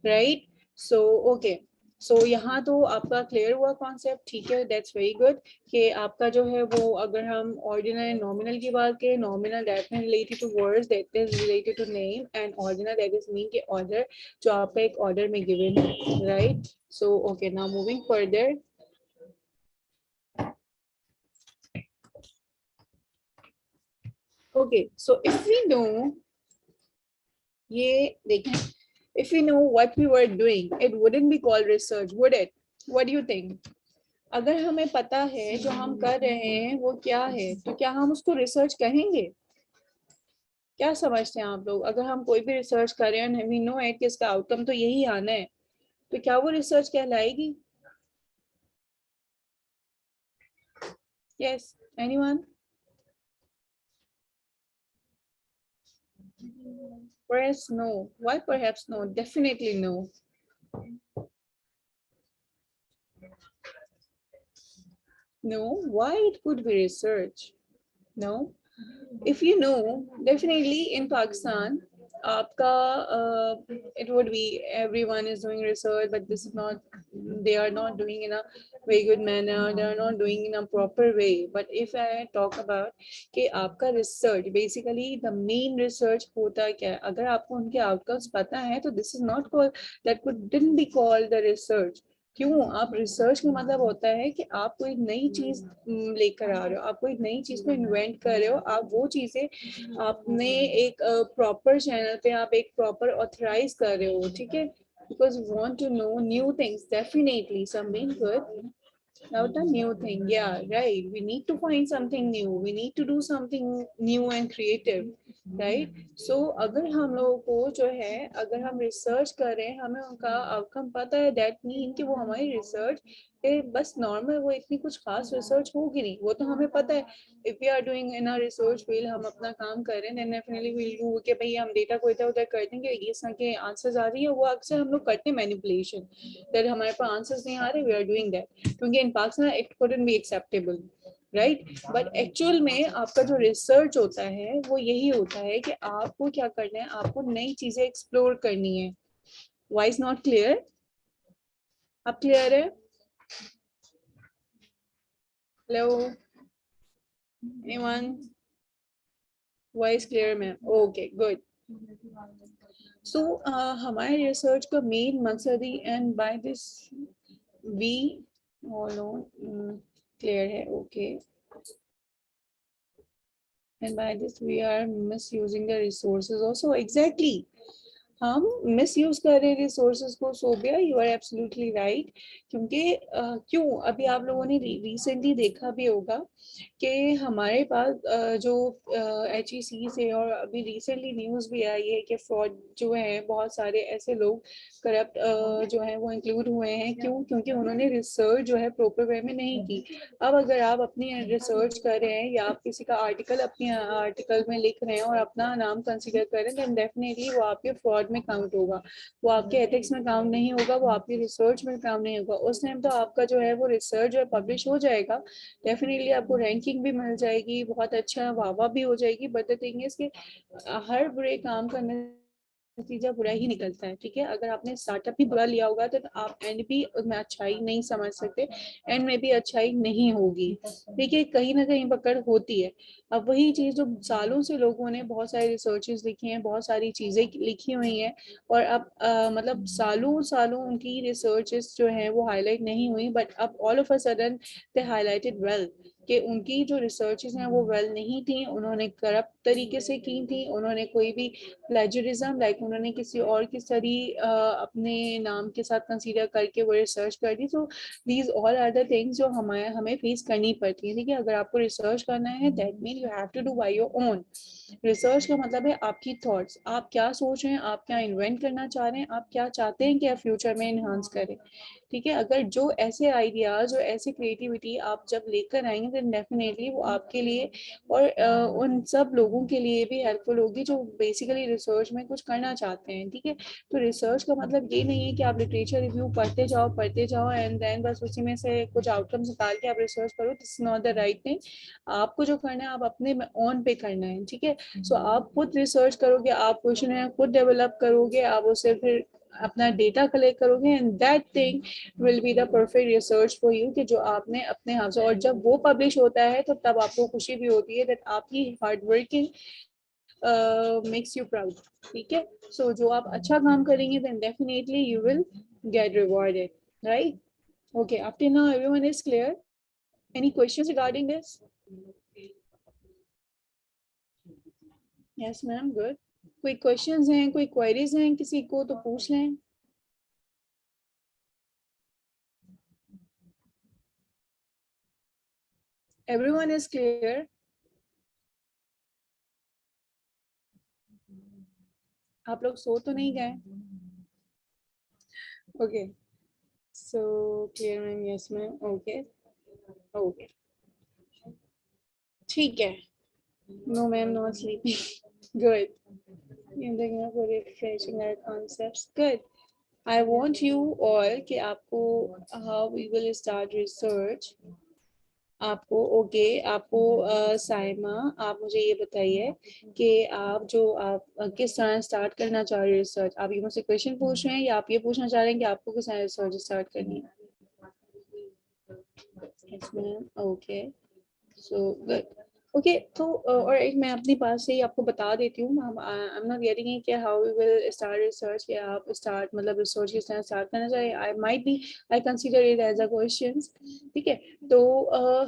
A: right? So okay, so यहाँ तो आपका क्लियर हुआ कॉन्सेप्ट. ठीक है, दैट्स वेरी गुड. कि आपका जो है वो, अगर हम ऑर्डिनल एंड नॉमिनल की बात करें, nominal that mean related to words, that is related to name, and ordinal that is mean के ऑर्डर जो आपका एक ऑर्डर में गिवन है, right? So okay, now moving further. Okay, so if we know, ये देखें, if we know what we were doing, it wouldn't be called research, would it? What do you think? अगर हमें पता है जो हम कर रहे हैं वो क्या है, तो क्या हम उसको रिसर्च कहेंगे? क्या समझते हैं आप लोग? अगर हम कोई भी रिसर्च कर रहे हैं, वी नो इट कि इसका आउटकम तो यही आना है, तो क्या वो रिसर्च कहलाएगी? Yes, anyone? Perhaps no. Why perhaps no? Definitely no. No, why it could be research? No. If you know, definitely in Pakistan, आपका it would be everyone is doing research, but this is not, they are not doing in a very good manner, they are not doing in a proper way. But if I talk about कि आपका research, basically the main research होता क्या है, अगर आपको उनके outcomes पता है तो this is not called, that couldn't be called the research. क्यों? आप रिसर्च का मतलब होता है कि आप कोई नई चीज लेकर आ रहे हो, आप कोई नई चीज को इन्वेंट कर रहे हो, आप वो चीजें आपने एक प्रॉपर चैनल पे आप एक प्रॉपर ऑथराइज कर रहे हो, ठीक है, because you want to know new things, definitely something good about a new thing. Yeah, right, we need to find something new, we need to do something new and creative, right? So अगर हम लोगों को जो है, अगर हम रिसर्च कर रहे हैं, हमें उनका आउटकम पता है, दैट मीन कि वो हमारी रिसर्च बस नॉर्मल, वो इतनी कुछ खास रिसर्च होगी नहीं, वो तो हमें पता है। If we are doing in our research field, हम अपना काम कर रहे हैं, देन डेफिनेटली विल डू कि भाई हम डेटा को इधर उधर कर देंगे, ये तरह के आंसर्स आ रही है, वो अक्सर हम लोग करते हैं मैनिपुलेशन, दैट हमारे पास आंसर्स नहीं आ रहे, वी आर डूइंग दैट, क्योंकि in Pakistan it couldn't be acceptable, right? But actual में आपका जो रिसर्च होता है वो यही होता है कि आपको क्या करना है, आपको नई चीजें एक्सप्लोर करनी है। Why is not clear? आप क्लियर है? Hello, anyone? Voice clear ma'am? Okay good. So हमारे रिसर्च का मेन मकसद ही, and by this we all clear है, okay, and by this we are misusing the resources also, exactly, हम मिस यूज कर रहे हैं रिसोर्सेज को, Sobia you are absolutely right, क्योंकि क्यों, अभी आप लोगों ने रिसेंटली देखा भी होगा कि हमारे पास जो HEC से, और अभी रिसेंटली न्यूज़ भी आई है कि फ्रॉड जो है, बहुत सारे ऐसे लोग करप्ट जो है वो इंक्लूड हुए हैं, क्यों? क्योंकि उन्होंने रिसर्च जो है प्रॉपर वे में नहीं की। अब अगर आप अपनी रिसर्च कर रहे हैं, या आप किसी का आर्टिकल अपने आर्टिकल में लिख रहे हैं और अपना नाम कंसिडर कर रहे हैं, देन डेफिनेटली वो आपके फ्रॉड में काउंट होगा, वो आपके एथिक्स में काउंट नहीं होगा, वो आपकी रिसर्च में काउंट नहीं होगा। उस टाइम तो आपका जो है वो रिसर्च जो है पब्लिश हो जाएगा, डेफिनेटली आपको रैंकिंग भी मिल जाएगी, बहुत अच्छा वाह भी हो जाएगी, बट द थिंग इज कि हर बुरे काम का नतीजा बुरा ही निकलता है, ठीक है? अगर आपने स्टार्टअप भी बुरा लिया होगा तो आप एंड भी उसमें अच्छाई नहीं समझ सकते, एंड में भी अच्छाई नहीं होगी, ठीक है? कहीं ना कहीं पकड़ होती है। अब वही चीज जो सालों से लोगों ने बहुत सारे रिसर्चेस लिखे हैं, बहुत सारी चीजें लिखी हुई हैं, और अब मतलब सालों सालों उनकी रिसर्चेस जो है वो हाईलाइट नहीं हुई, बट अब all of a sudden they highlighted well, कि उनकी जो रिसर्चेस हैं वो वेल नहीं थी, उन्होंने करप्ट तरीके से की थी, उन्होंने कोई भी प्लेजरिज्म, लाइक उन्होंने किसी और की स्टडी अपने नाम के साथ कंसीडर करके वो रिसर्च कर दी। So these all are the things जो हमें फेस करनी पड़ती है, ठीक है? अगर आपको रिसर्च करना है, that mean you have to do by your own. Research का मतलब है आपकी थॉट्स, आप क्या सोच रहे हैं, आप क्या इन्वेंट करना चाह रहे हैं, आप क्या चाहते हैं कि आप फ्यूचर में इन्हांस करें, ठीक है? अगर जो ऐसे आइडियाज और ऐसी क्रिएटिविटी आप जब लेकर आएंगे, देन डेफिनेटली वो आपके लिए और उन सब लोगों के लिए भी हेल्पफुल होगी जो बेसिकली रिसर्च में कुछ करना चाहते हैं, ठीक है? तो रिसर्च का मतलब ये नहीं है कि आप लिटरेचर रिव्यू पढ़ते जाओ एंड देन बस उसी में से कुछ आउटकम्स निकाल के आप रिसर्च करो, this is not the right thing. आपको जो करना है आप अपने ऑन पे करना है, ठीक है? सो आप खुद रिसर्च करोगे, आप क्वेश्चन खुद डेवलप करोगे, आप उसे फिर अपना डेटा कलेक्ट करोगे, and that thing will be the perfect research for you, कि जो आपने अपने हाथ से, और जब वो पब्लिश होता है तो तब आपको खुशी भी होती है दैट आपकी hard working makes you proud, ठीक है? सो जो आप अच्छा काम करेंगे, then definitely you will get rewarded, right? Okay, up till now everyone is clear? Any questions regarding this? Yes ma'am, good. कोई क्वेश्चंस हैं, कोई क्वेरीज हैं किसी को तो पूछ लें। Everyone is clear? आप लोग सो तो नहीं गए? Okay, so clear ma'am, yes ma'am, okay okay, ठीक है। No ma'am, not sleeping, good, you're thinking of refreshing our concepts, good. I want you all कि आपको how we will start research, आपको ओके आपको साइमा, आप मुझे ये बताइए कि आप जो आप किस तरह स्टार्ट करना चाह रहे हैं रिसर्च। आप ये मुझसे क्वेश्चन पूछ रहे हैं या आप ये पूछना चाह रहे हैं कि आपको किस तरह रिसर्च स्टार्ट करनी है? Okay, so good. ओके तो और एक मैं अपनी बात से ही आपको बता देती हूँ, I am not getting it कि how we will start research, या आप स्टार्ट मतलब रिसर्च किस तरह स्टार्ट करना चाहिए, I might be, I consider it as a question, ठीक है। तो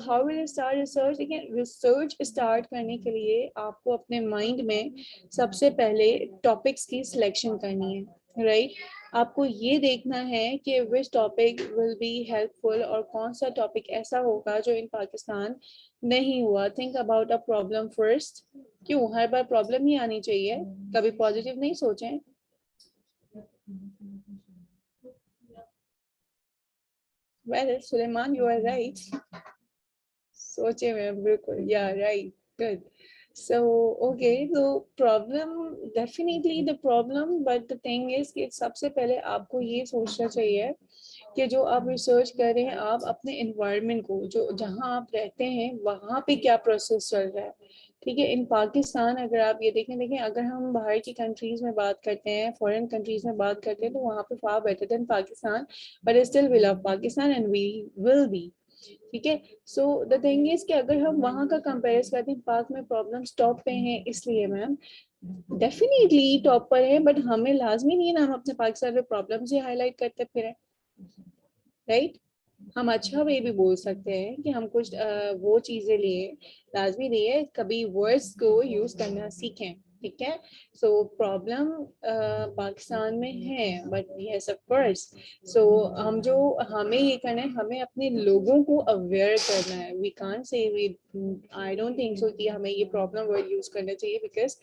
A: हाउ विल स्टार्ट रिसर्च, देखिए रिसर्च स्टार्ट करने के लिए आपको अपने माइंड में सबसे पहले टॉपिक्स की सिलेक्शन करनी है, राइट। आपको ये देखना है कि which topic will be helpful, और कौन सा टॉपिक ऐसा होगा जो इन पाकिस्तान नहीं हुआ। Think about a problem first. क्यों हर बार प्रॉब्लम ही आनी चाहिए, कभी पॉजिटिव नहीं सोचें। Well Suleman you are right, सोचे मैं बिल्कुल, yeah right, good. So okay, तो problem, definitely the problem, but the thing is कि सबसे पहले आपको ये सोचना चाहिए कि जो आप रिसर्च कर रहे हैं, आप अपने एनवायरनमेंट को, जो जहाँ आप रहते हैं वहाँ पे क्या प्रोसेस चल रहा है, ठीक है। इन पाकिस्तान अगर आप ये देखें, देखें अगर हम बाहर की कंट्रीज में बात करते हैं, फॉरेन कंट्रीज में बात करते हैं, तो वहाँ पे far better than Pakistan, but still we love Pakistan and we will be, ठीक है। सो द थिंग इज कि अगर हम वहाँ का कंपेयर करते हैं, पाक में प्रॉब्लम टॉप पे हैं, इसलिए मैम डेफिनेटली टॉप पर है, बट हमें लाजमी नहीं है ना हम अपने पाकिस्तान में प्रॉब्लम्स ही हाईलाइट करते फिर, राइट। हम अच्छा वे भी बोल सकते हैं कि हम कुछ वो चीजें लिए, लाजमी नहीं है, कभी वर्ड्स को यूज करना सीखें, ठीक है। सो प्रॉब्लम पाकिस्तान में है, बट यस ऑफ कोर्स, सो हम जो, हमें ये करना है, हमें अपने लोगों को अवेयर करना है। We can't say we, I don't think so कि हमें ये प्रॉब्लम वर्ड यूज करना चाहिए, because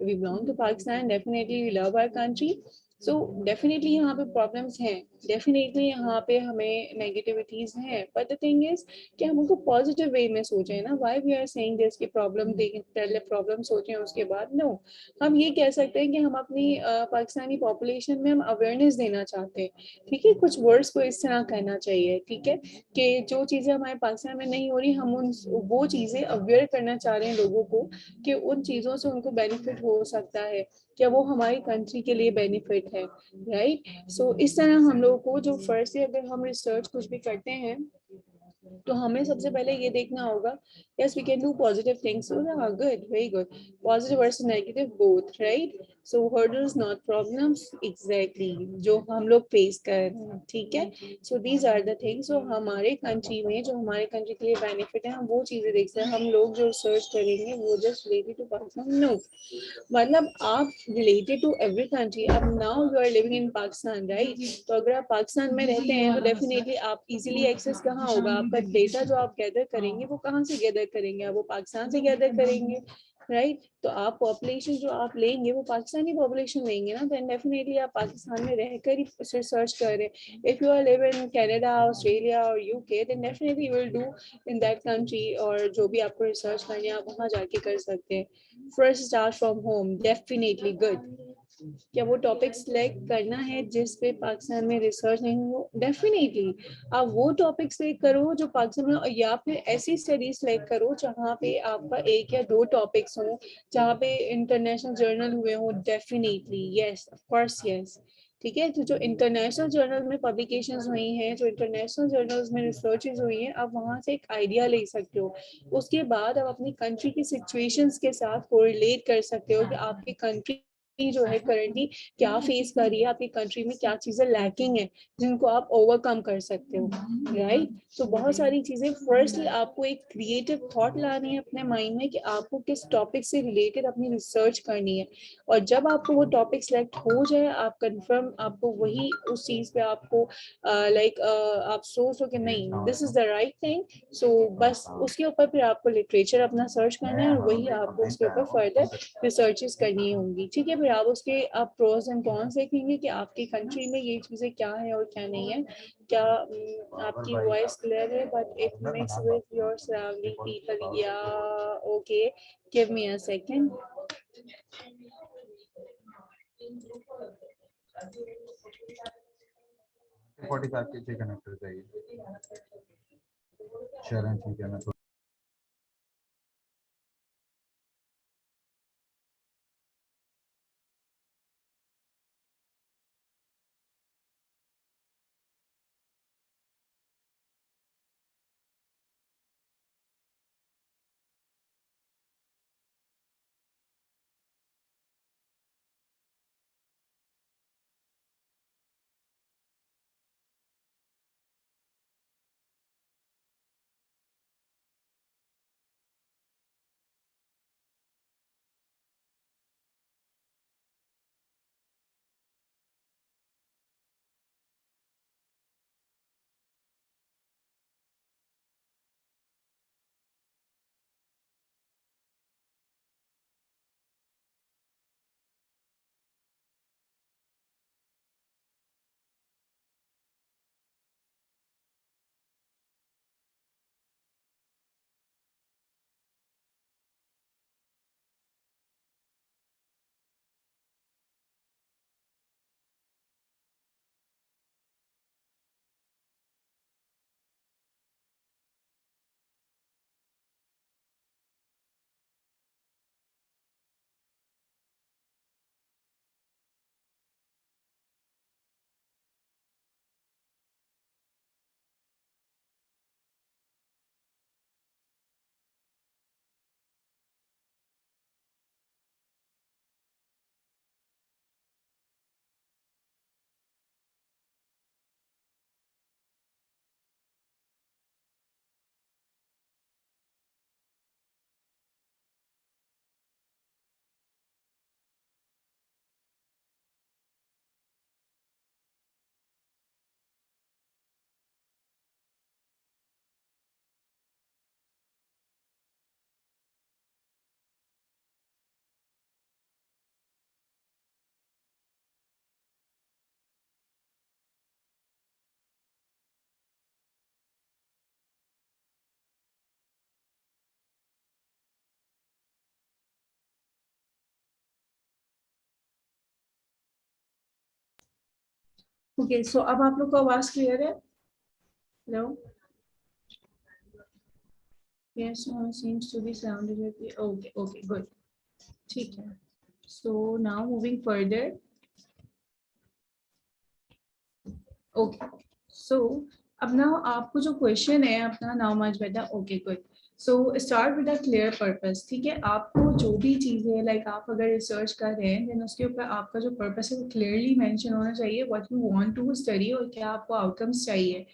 A: we belong to Pakistan, definitely we love our country. So definitely यहाँ पे प्रॉब्लम्स हैं, डेफिनेटली यहाँ पे हमें नेगेटिविटीज हैं, बट द थिंग इज कि हम उनको पॉजिटिव वे में सोचें ना। Why we are saying this कि प्रॉब्लम देखें, पहले प्रॉब्लम सोचें उसके बाद, नो। हम ये कह सकते हैं कि हम अपनी पाकिस्तानी पॉपुलेशन में हम अवेयरनेस देना चाहते हैं, ठीक है। कुछ वर्ड्स को इस तरह कहना चाहिए, ठीक है, कि जो चीज़ें हमारे पाकिस्तान में नहीं हो रही, हम उन वो चीज़ें अवेयर करना चाह रहे हैं लोगों को, कि उन चीज़ों से उनको बेनिफिट हो सकता है, क्या वो हमारी कंट्री के लिए बेनिफिट है, राइट। सो इस तरह हम लोगों को जो फर्स्ट से अगर हम रिसर्च कुछ भी करते हैं, तो हमें सबसे पहले ये देखना होगा, yes we can do positive things, हाँ good, very good, positive versus negative both, right. So hurdles not problems, exactly जो हम लोग फेस कर रहे हैं, ठीक है। So these are the things, जो हमारे कंट्री में, जो हमारे कंट्री के लिए बेनिफिट है, हम वो चीजें देखते हैं। हम लोग जो रिसर्च करेंगे वो just related to Pakistan, no, मतलब आप रिलेटेड टू एवरी कंट्री। अब now you are living in Pakistan, right. तो अगर आप पाकिस्तान में रहते हैं, तो डेफिनेटली आप इजीली एक्सेस कहाँ होगा, आपका डेटा जो आप गैदर करेंगे वो कहाँ से गैदर करेंगे, आप वो पाकिस्तान से गैदर करेंगे, राइट। तो आप पॉपुलेशन जो आप लेंगे वो पाकिस्तानी पॉपुलेशन लेंगे ना, देन डेफिनेटली आप पाकिस्तान में रहकर ही रिसर्च कर रहे हैं। If you are live in Canada, Australia or UK, then definitely you will do in that country, और जो भी आपको रिसर्च करनी है आप वहाँ जाके कर सकते हैं। First start from home, definitely good. क्या वो टॉपिक सिलेक्ट करना है जिस पे पाकिस्तान में रिसर्च नहीं हो, डेफिनेटली आप वो टॉपिक सिलेक्ट करो जो पाकिस्तान में, या फिर ऐसी स्टडी सिलेक्ट करो जहाँ पे आपका एक या दो टॉपिक्स हो, जहाँ पे इंटरनेशनल जर्नल हुए हो, definitely yes, of course yes, ठीक है। तो जो इंटरनेशनल जर्नल में पब्लिकेशंस हुई हैं, जो इंटरनेशनल जर्नल्स में रिसर्चेज हुई हैं, आप वहाँ से एक आइडिया ले सकते हो। उसके बाद आप अपनी कंट्री की सिचुएशंस के साथ कोरिलेट कर सकते हो कि आपकी कंट्री जो है करंटली क्या फेस कर रही है, आपकी कंट्री में क्या चीजें लैकिंग है जिनको आप ओवरकम कर सकते हो, राइट। तो बहुत सारी चीजें, फर्स्टली आपको एक क्रिएटिव थॉट लानी है अपने माइंड में कि आपको किस टॉपिक से रिलेटेड अपनी रिसर्च करनी है, और जब आपको वो टॉपिक सेलेक्ट हो जाए, आप कंफर्म, आपको वही उस चीज पे आपको लाइक आप सोच लो कि नहीं this is the right thing, so बस उसके ऊपर फिर आपको लिटरेचर अपना सर्च करना है, और वही आपको उसके ऊपर फर्दर रिसर्चेस करनी होंगी, ठीक है। फिर आप उसके आप प्रोज एंड कॉन्स देखेंगे कि आपकी कंट्री में ये चीजें क्या है और क्या नहीं है। क्या आपकी वॉइस क्लियर है, but it mix with your surrounding people, या okay, give me a second.
B: 45 के कनेक्टर चाहिए। चलें ठीक है, मैं
A: ओके, सो अब आप लोग को आवाज क्लियर है? Hello, yes, seems to be sounded okay okay good, ठीक है। So now moving further, okay, so अब ना आपको जो क्वेश्चन है अपना, now much better, okay good. So start with a clear purpose, ठीक है। आपको जो भी चीजें लाइक आप अगर रिसर्च कर रहे हैं देन उसके ऊपर आपका जो पर्पस है वो क्लियरली मेंशन होना चाहिए, what you want to study और क्या आपको आउटकम्स चाहिए,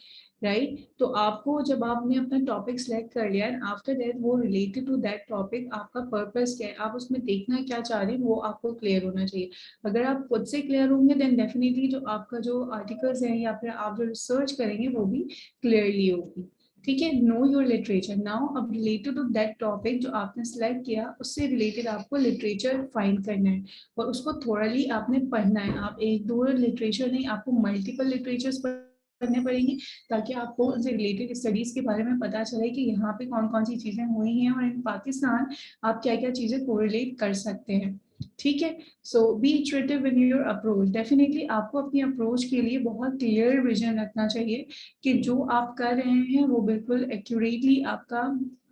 A: राइट। तो आपको जब आपने अपना टॉपिक सेलेक्ट कर लिया एंड आफ्टर दैट वो रिलेटेड टू दैट टॉपिक, आपका पर्पस क्या है, आप उसमें देखना क्या चाह रहे हैं, वो आपको क्लियर होना चाहिए। अगर आप खुद से क्लियर होंगे देन डेफिनेटली जो आपका जो आर्टिकल्स हैं या फिर आप जो रिसर्च करेंगे वो भी क्लियरली होगी, ठीक है। नो योर लिटरेचर नाउ, अब रिलेटेड टू दैट टॉपिक जो आपने सेलेक्ट किया उससे रिलेटेड आपको लिटरेचर फाइंड करना है और उसको थोड़ाली आपने पढ़ना है। आप एक दो लिटरेचर नहीं, आपको मल्टीपल लिटरेचर्स पढ़ने पड़ेंगे ताकि आपको उनसे रिलेटेड स्टडीज के बारे में पता चले कि यहाँ पे कौन कौन सी चीजें हुई हैं और इन पाकिस्तान आप क्या क्या चीजें कोरिलेट कर सकते हैं, ठीक है। So be iterative in your approach, definitely आपको अपनी अप्रोच के लिए बहुत क्लियर विजन रखना चाहिए कि जो आप कर रहे हैं वो बिल्कुल एक्यूरेटली आपका,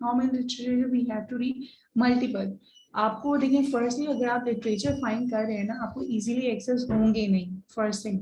A: how many literature we have to read, multiple. आपको देखिए, फर्स्टली अगर आप लिटरेचर फाइंड कर रहे हैं ना, आपको इजीली एक्सेस होंगे नहीं, फर्स्ट थिंग,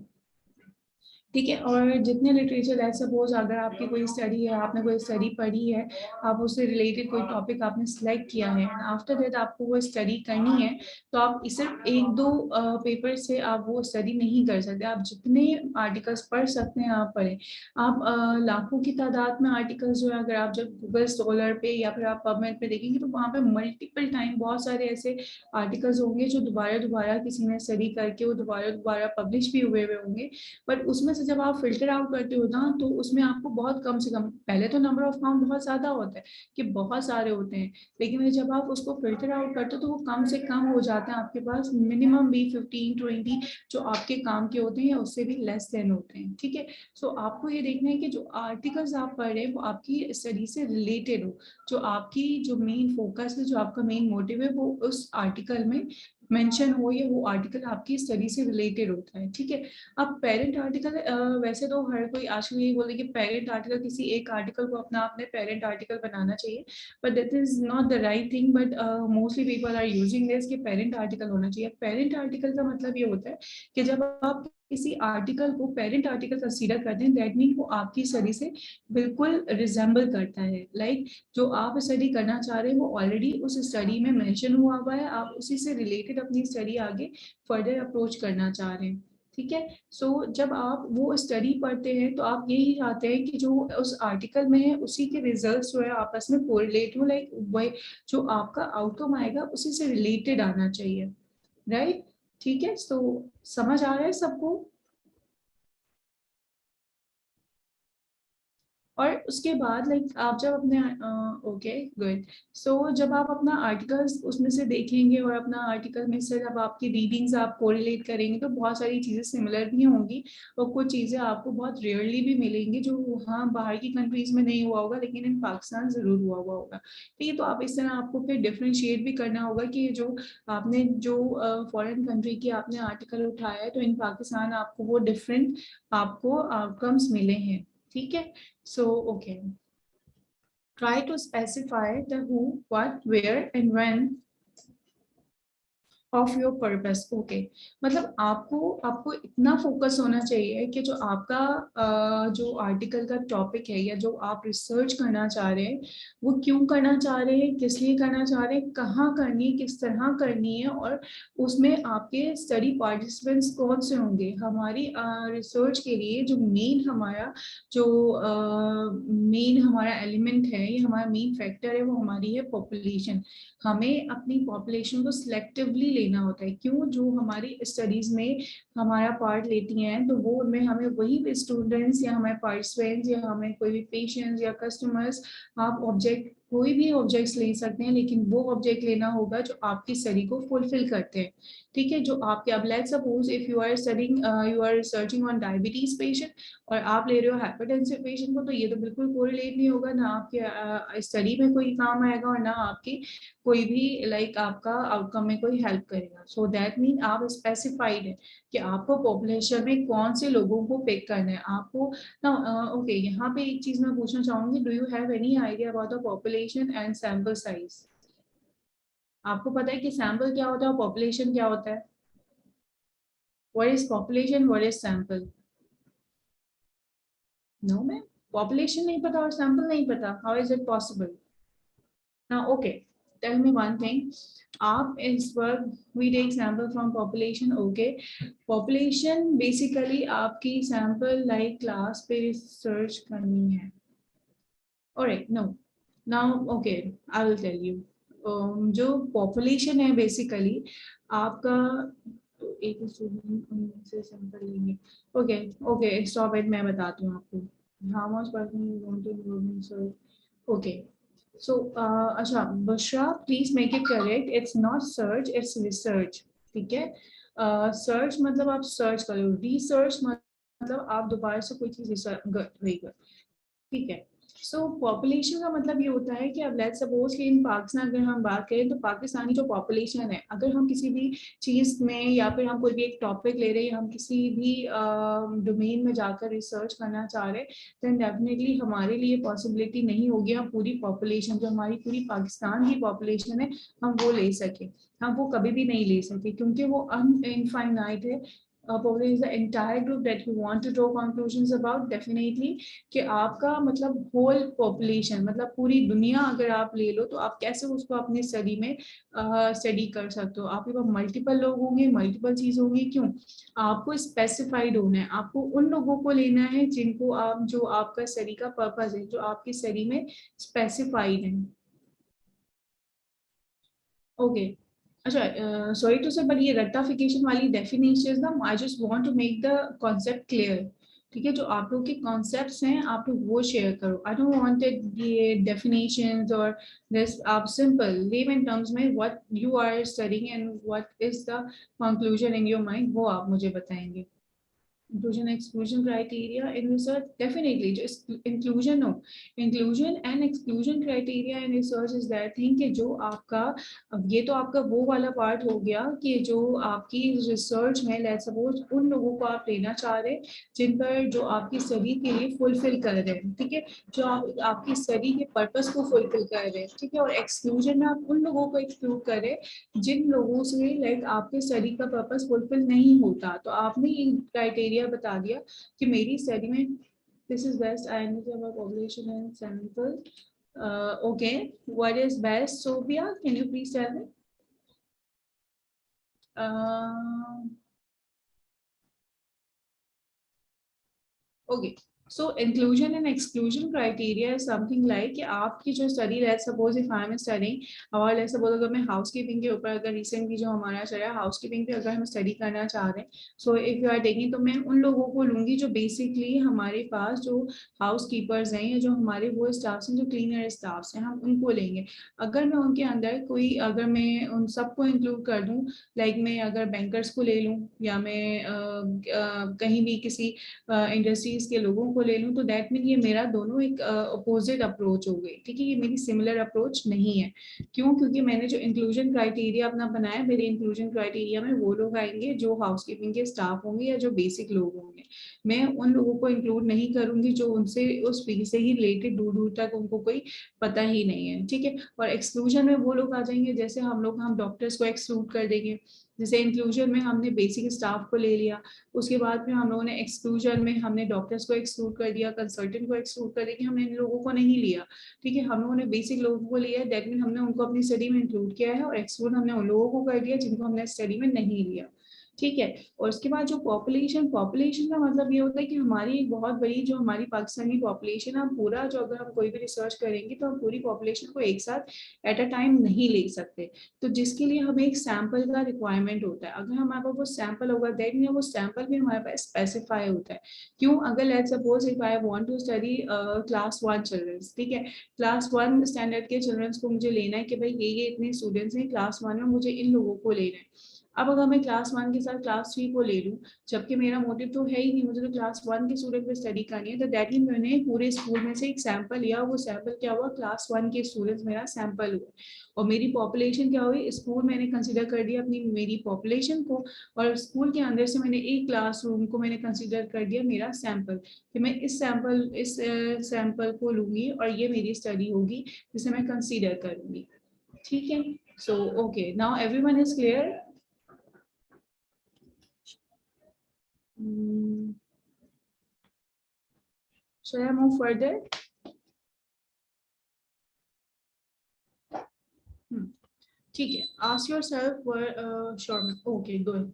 A: ठीक है। और जितने लिटरेचर है, सपोज अगर आपकी कोई स्टडी है, आपने कोई स्टडी पढ़ी है, आप उससे रिलेटेड कोई टॉपिक आपने सिलेक्ट किया है, आफ्टर दैट आपको वो स्टडी करनी है, तो आप सिर्फ एक दो पेपर से आप वो स्टडी नहीं कर सकते। आप जितने आर्टिकल्स पढ़ सकते हैं आप पढ़ें। आप लाखों की तादाद में आर्टिकल्स जो है, अगर आप जब गूगल स्कॉलर पे या फिर आप पबमेड पे देखेंगे तो वहाँ पे मल्टीपल टाइम बहुत सारे ऐसे आर्टिकल्स होंगे जो दोबारा दोबारा किसी ने स्टडी करके वो दोबारा दोबारा पब्लिश भी हुए हुए होंगे। बट उसमें से जब आप फिल्टर आउट करते हो ना, तो उसमें आपको बहुत कम से कम, पहले तो नंबर ऑफ काउंट बहुत ज्यादा होता है कि बहुत सारे होते हैं, लेकिन जब आप उसको फिल्टर आउट करते हो तो वो कम से कम हो जाते हैं आपके पास, मिनिमम भी 15-20 जो आपके काम के होते हैं, उससे भी लेस देन होते हैं, ठीक है। सो आपको ये देखना है कि जो आर्टिकल्स आप पढ़ रहे हैं वो आपकी स्टडी से रिलेटेड हो, जो आपकी जो मेन फोकस है, जो आपका मेन मोटिव है, वो उस आर्टिकल में मेंशन हो या वो आर्टिकल आपकी स्टडी से रिलेटेड होता है, ठीक है। अब पेरेंट आर्टिकल, वैसे तो हर कोई आजकल यही बोले कि पेरेंट आर्टिकल, किसी एक आर्टिकल को अपना आपने पेरेंट आर्टिकल बनाना चाहिए, but that is not the right thing. But mostly people are using this कि पेरेंट आर्टिकल होना चाहिए। पेरेंट आर्टिकल का मतलब ये होता है कि जब आप किसी आर्टिकल को पेरेंट आर्टिकल कंसीडर करते हैं, दैट मीन वो आपकी स्टडी से बिल्कुल रिजेंबल करता है, लाइक जो आप स्टडी करना चाह रहे हैं वो ऑलरेडी उस स्टडी में मेंशन हुआ है, आप उसी से रिलेटेड अपनी स्टडी आगे फर्दर अप्रोच करना चाह रहे हैं, ठीक है। सो जब आप वो स्टडी पढ़ते हैं तो आप यही चाहते हैं कि जो उस आर्टिकल में है उसी के रिजल्ट्स जो है आपस में कोरिलेट हो, लाइक वही जो आपका आउटकम आएगा उसी से रिलेटेड आना चाहिए, राइट, ठीक है। सो समझ आ रहा है सबको? और उसके बाद लाइक आप जब अपने, ओके गुड, सो जब आप अपना आर्टिकल्स उसमें से देखेंगे और अपना आर्टिकल में से जब आपकी रीडिंग्स आप कोरिलेट करेंगे तो बहुत सारी चीज़ें सिमिलर भी होंगी और कुछ चीज़ें आपको बहुत रेयरली भी मिलेंगी जो हाँ बाहर की कंट्रीज में नहीं हुआ होगा लेकिन इन पाकिस्तान ज़रूर हुआ होगा, ठीक है। तो आप इस तरह आपको फिर डिफ्रेंशिएट भी करना होगा कि जो आपने जो फॉरेन कंट्री की आपने आर्टिकल उठाया है तो इन पाकिस्तान आपको वो डिफरेंट आपको आउटकम्स मिले हैं, ठीक है। So, okay. Try to specify the who, what, where, and when of your purpose, okay. मतलब आपको इतना फोकस होना चाहिए कि जो आपका जो आर्टिकल का टॉपिक है या जो आप रिसर्च करना चाह रहे हैं वो क्यों करना चाह रहे हैं, किस लिए करना चाह रहे हैं, कहाँ करनी है, किस तरह करनी है, और उसमें आपके स्टडी पार्टिसिपेंट्स कौन से होंगे। हमारी रिसर्च के लिए जो मेन हमारा एलिमेंट है, ये हमारा मेन फैक्टर है, वो हमारी है पॉपुलेशन। हमें अपनी पॉपुलेशन को सिलेक्टिवली लेना होता है, क्यों, जो हमारी स्टडीज में हमारा पार्ट लेती हैं तो वो उनमें हमें वही स्टूडेंट्स या हमें पार्टिसिपेंट्स या हमें कोई भी पेशेंट्स या कस्टमर्स आप ऑब्जेक्ट कोई भी ऑब्जेक्ट्स ले सकते हैं, लेकिन वो ऑब्जेक्ट लेना होगा जो आपकी स्टडी को फुलफिल करते हैं, ठीक है। जो आपके, अब let's suppose if you are studying, you are searching on diabetes patient और आप ले रहे हो हाइपरटेंसिव पेशेंट को, तो ये तो बिल्कुल कोरिलेट नहीं होगा, ना आपके स्टडी में कोई काम आएगा और ना आपकी कोई भी लाइक आपका आउटकम में कोई हेल्प करेगा। सो दैट मीन आप स्पेसिफाइड है कि आपको पॉपुलेशन में कौन से लोगों को पिक करना है आपको ना। ओके, यहाँ पे एक चीज मैं पूछना चाहूंगी, do you have any idea about the population and sample size? आपको पता है कि सैंपल क्या होता है और पॉपुलेशन क्या होता है? What is population, what is sample? No ma'am, population नहीं पता और सैंपल नहीं पता, how is it possible? Now, okay, tell me one thing. आप इस पर we take sample from population, okay? Population basically आपकी sample like class पे search करनी है. Alright, no. Now, okay, I will tell you. जो population है basically आपका, तो एक स्टूडेंट से सैंपल लेंगे. Okay, okay, stop it, मैं बताती हूँ आपको. How much person you want to enroll in search? Okay. So, अच्छा Bushra, please make it correct. It's not search, it's research. ठीक है? Search मतलब आप search करो. Research मतलब आप दोबारा से कोई चीज रिसर्च, ठीक है। सो पॉपुलेशन का मतलब ये होता है कि अब लेट्स सपोज कि इन पाकिस्तान अगर हम बात करें तो पाकिस्तानी जो पॉपुलेशन है, अगर हम किसी भी चीज में या फिर हम कोई भी एक टॉपिक ले रहे हैं, हम किसी भी डोमेन में जाकर रिसर्च करना चाह रहे हैं, देन डेफिनेटली हमारे लिए पॉसिबिलिटी नहीं होगी हम पूरी पॉपुलेशन, जो हमारी पूरी पाकिस्तान की पॉपुलेशन है, हम वो ले सके। हम वो कभी भी नहीं ले सके क्योंकि वो अनइनफाइनाइट है। probably is the entire group that you want to draw conclusions about, definitely कि आपका मतलब होल पॉपुलेशन मतलब पूरी दुनिया अगर आप ले लो तो आप कैसे उसको अपने स्टडी में स्टडी कर सकते हो। आपके पास मल्टीपल लोग होंगे, मल्टीपल चीज होंगी, क्यों? आपको स्पेसिफाइड होना है, आपको उन लोगों को लेना है जिनको आप, जो आपका स्टडी का पर्पस है, जो आपकी स्टडी में स्पेसिफाइड है। ओके, अच्छा, सॉरी टू से, बट ये रेक्टाफिकेशन वाली डेफिनेशन ना, I just want to make the concept clear, ठीक है। जो आप लोग के कॉन्सेप्ट्स हैं आप लोग वो शेयर करो। आई डोंट वांट ये डेफिनेशंस और दिस, आप सिंपल लेमन टर्म्स में what you are studying and what is the conclusion in your mind, वो आप मुझे बताएंगे। inclusion exclusion criteria in research, definitely just inclusion, no, inclusion and exclusion criteria in research is that thing कि जो आपका, अब ये तो आपका वो वाला पार्ट हो गया कि जो आपकी रिसर्च में लेट्स सपोज उन लोगों को आप लेना चाह रहे हैं जिन पर जो आपकी स्टडी के लिए फुलफिल कर रहे हैं, ठीक है, जो आपकी स्टडी के पर्पस को फुलफिल कर रहे हैं, ठीक है। और एक्सक्लूजन में आप उन लोगों को एक्सक्लूड कर रहे हैं जिन लोगों से लाइक आपके स्टडी का पर्पस फुलफिल नहीं होता। तो आपने ये क्राइटेरिया बता दिया कि मेरी स्टडी में this is best, I understand about population and sample, okay, what is best, Sophia can you please tell me? Okay, so inclusion and exclusion criteria is something like कि आपकी जो study, let's suppose if I am studying और लेट्स सपोज अगर मैं हाउसकीपिंग के ऊपर, अगर रिसेंटली जो हमारा चल रहा है हाउसकीपिंग पे अगर हम स्टडी करना चाह रहे हैं, so if you are taking, तो मैं उन लोगों को लूंगी जो बेसिकली हमारे पास जो हाउस कीपर्स हैं या जो हमारे वो स्टाफ्स हैं जो क्लीनर स्टाफ्स हैं, हम उनको लेंगे। अगर मैं उनके अंदर कोई, अगर मैं उन सबको इंक्लूड कर दूं, लाइक मैं अगर बैंकर्स को ले लूं या मैं कहीं भी किसी इंडस्ट्रीज के लोगों को ले लूं, तो दैट मीन ये मेरा दोनों एक अपोजिट अप्रोच हो गई, ठीक है, ये मेरी सिमिलर अप्रोच नहीं है। क्यों? क्योंकि मैंने जो इंक्लूजन क्राइटेरिया अपना बनाया, मेरे इंक्लूजन क्राइटेरिया में वो लोग आएंगे जो हाउसकीपिंग के स्टाफ होंगे या जो बेसिक लोग होंगे। मैं उन लोगों को इंक्लूड नहीं करूंगी जो उनसे उस फील्ड से ही रिलेटेड दूर दूर तक उनको कोई पता ही नहीं है, ठीक है। और एक्सक्लूजन में वो लोग आ जाएंगे, जैसे हम डॉक्टर्स को एक्सक्लूड कर देंगे, जैसे इंक्लूजन में हमने बेसिक स्टाफ को ले लिया, उसके बाद में हम लोगों ने एक्सक्लूजन में हमने डॉक्टर्स को एक्सक्लूड कर दिया, कंसल्टेंट को एक्सक्लूड कर दिया, हमने इन लोगों को नहीं लिया, ठीक है। हम लोगों ने बेसिक लोगों को लिया, दैट मीन हमने उनको अपनी स्टडी में इंक्लूड किया है, और एक्सक्लूड हमने उन लोगों को कर दिया जिनको हमने स्टडी में नहीं लिया, ठीक है। और उसके बाद जो पॉपुलेशन का मतलब ये होता है कि हमारी एक बहुत बड़ी जो हमारी पाकिस्तानी पॉपुलेशन है, पूरा जो अगर हम कोई भी रिसर्च करेंगे तो हम पूरी पॉपुलेशन को एक साथ एट अ टाइम नहीं ले सकते, तो जिसके लिए हमें एक सैंपल का रिक्वायरमेंट होता है। अगर हमारे पास वो सैंपल होगा देन वो सैंपल भी हमारे पास स्पेसिफाई होता है। क्यों? अगर let's suppose if I want to study class 1 childrens, ठीक है, क्लास 1 स्टैंडर्ड के चिल्ड्रंस को मुझे लेना है कि भाई ये इतने स्टूडेंट्स हैं क्लास 1 में, मुझे इन लोगों को लेना है। अब अगर मैं क्लास 1 के साथ क्लास 3 को ले लूं, जबकि मेरा मोटिव तो है ही नहीं, मुझे तो क्लास 1 के स्टूडेंट पे स्टडी करनी है, तो दैट मीन मैंने पूरे स्कूल में से एक सैंपल लिया, वो सैंपल क्या हुआ, क्लास 1 के स्टूडेंट्स मेरा सैंपल हुआ। और मेरी पॉपुलेशन क्या हुई, स्कूल मैंने कंसिडर कर दिया अपनी मेरी पॉपुलेशन को, और स्कूल के अंदर से मैंने एक क्लासरूम को मैंने कंसिडर कर दिया मेरा सैंपल, कि मैं इस सैंपल को लूंगी और ये मेरी स्टडी होगी जिसे मैं कंसिडर करूंगी। ठीक है, so okay, now everyone is clear. Shall I move further? ठीक है, ask yourself sure, okay, good.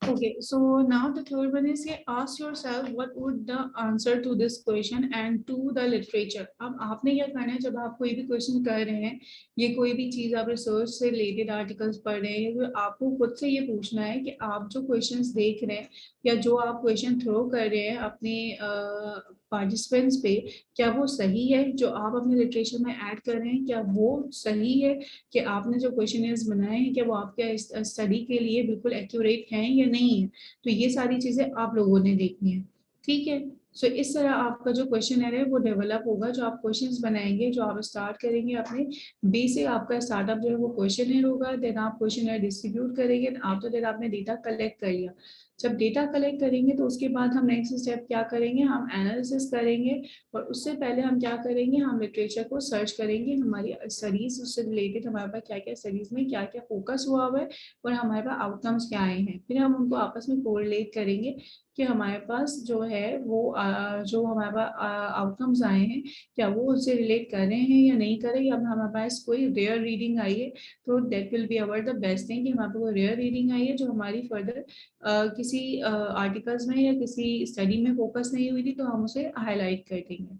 A: Okay, so now the third one is ask yourself what would the answer to this question and to the literature. अब आपने क्या करना है, जब आप कोई भी क्वेश्चन कर रहे हैं, ये कोई भी चीज आप रिसर्च से रिलेटेड आर्टिकल्स पढ़ रहे हैं, तो आपको खुद से ये पूछना है कि आप जो क्वेश्चंस देख रहे हैं या जो आप क्वेश्चन थ्रो कर रहे हैं अपने पार्टिसिपेंट्स पे, क्या वो सही है? जो आप अपने लिटरेचर में ऐड कर रहे हैं क्या वो सही है? कि आपने जो क्वेश्चनर्स बनाए हैं क्या वो आपके स्टडी के लिए बिल्कुल एक्यूरेट हैं या नहीं है? तो ये सारी चीजें आप लोगों ने देखनी है। ठीक है, सो इस तरह आपका जो क्वेश्चनर है वो डेवलप होगा। जो आप क्वेश्चंस बनाएंगे, जो आप स्टार्ट करेंगे अपने बेसिक, आपका स्टार्टअप जो है वो क्वेश्चनर होगा, देन आप क्वेश्चनर डिस्ट्रीब्यूट करेंगे, आफ्टर दैट आपने डेटा कलेक्ट कर लिया। जब डेटा कलेक्ट करेंगे तो उसके बाद हम नेक्स्ट स्टेप क्या करेंगे, हम एनालिसिस करेंगे, और उससे पहले हम क्या करेंगे, हम लिटरेचर को सर्च करेंगे, हमारी स्टडीज उससे रिलेटेड हमारे पास क्या क्या स्टडीज में क्या क्या फोकस हुआ हुआ है और हमारे पास आउटकम्स क्या आए हैं, फिर हम उनको आपस में कोरिलेट करेंगे कि हमारे पास जो है वो जो हमारे पास आउटकम्स आए हैं क्या वो उससे रिलेट कर रहे हैं या नहीं कर रहे। अब हमारे पास कोई रेयर रीडिंग आई है तो that will be our the best thing कि हमारे पास कोई रेयर रीडिंग आई है जो हमारी फर्दर किसी आर्टिकल्स में या किसी स्टडी में फोकस नहीं हुई थी, तो हम उसे हाईलाइट कर देंगे।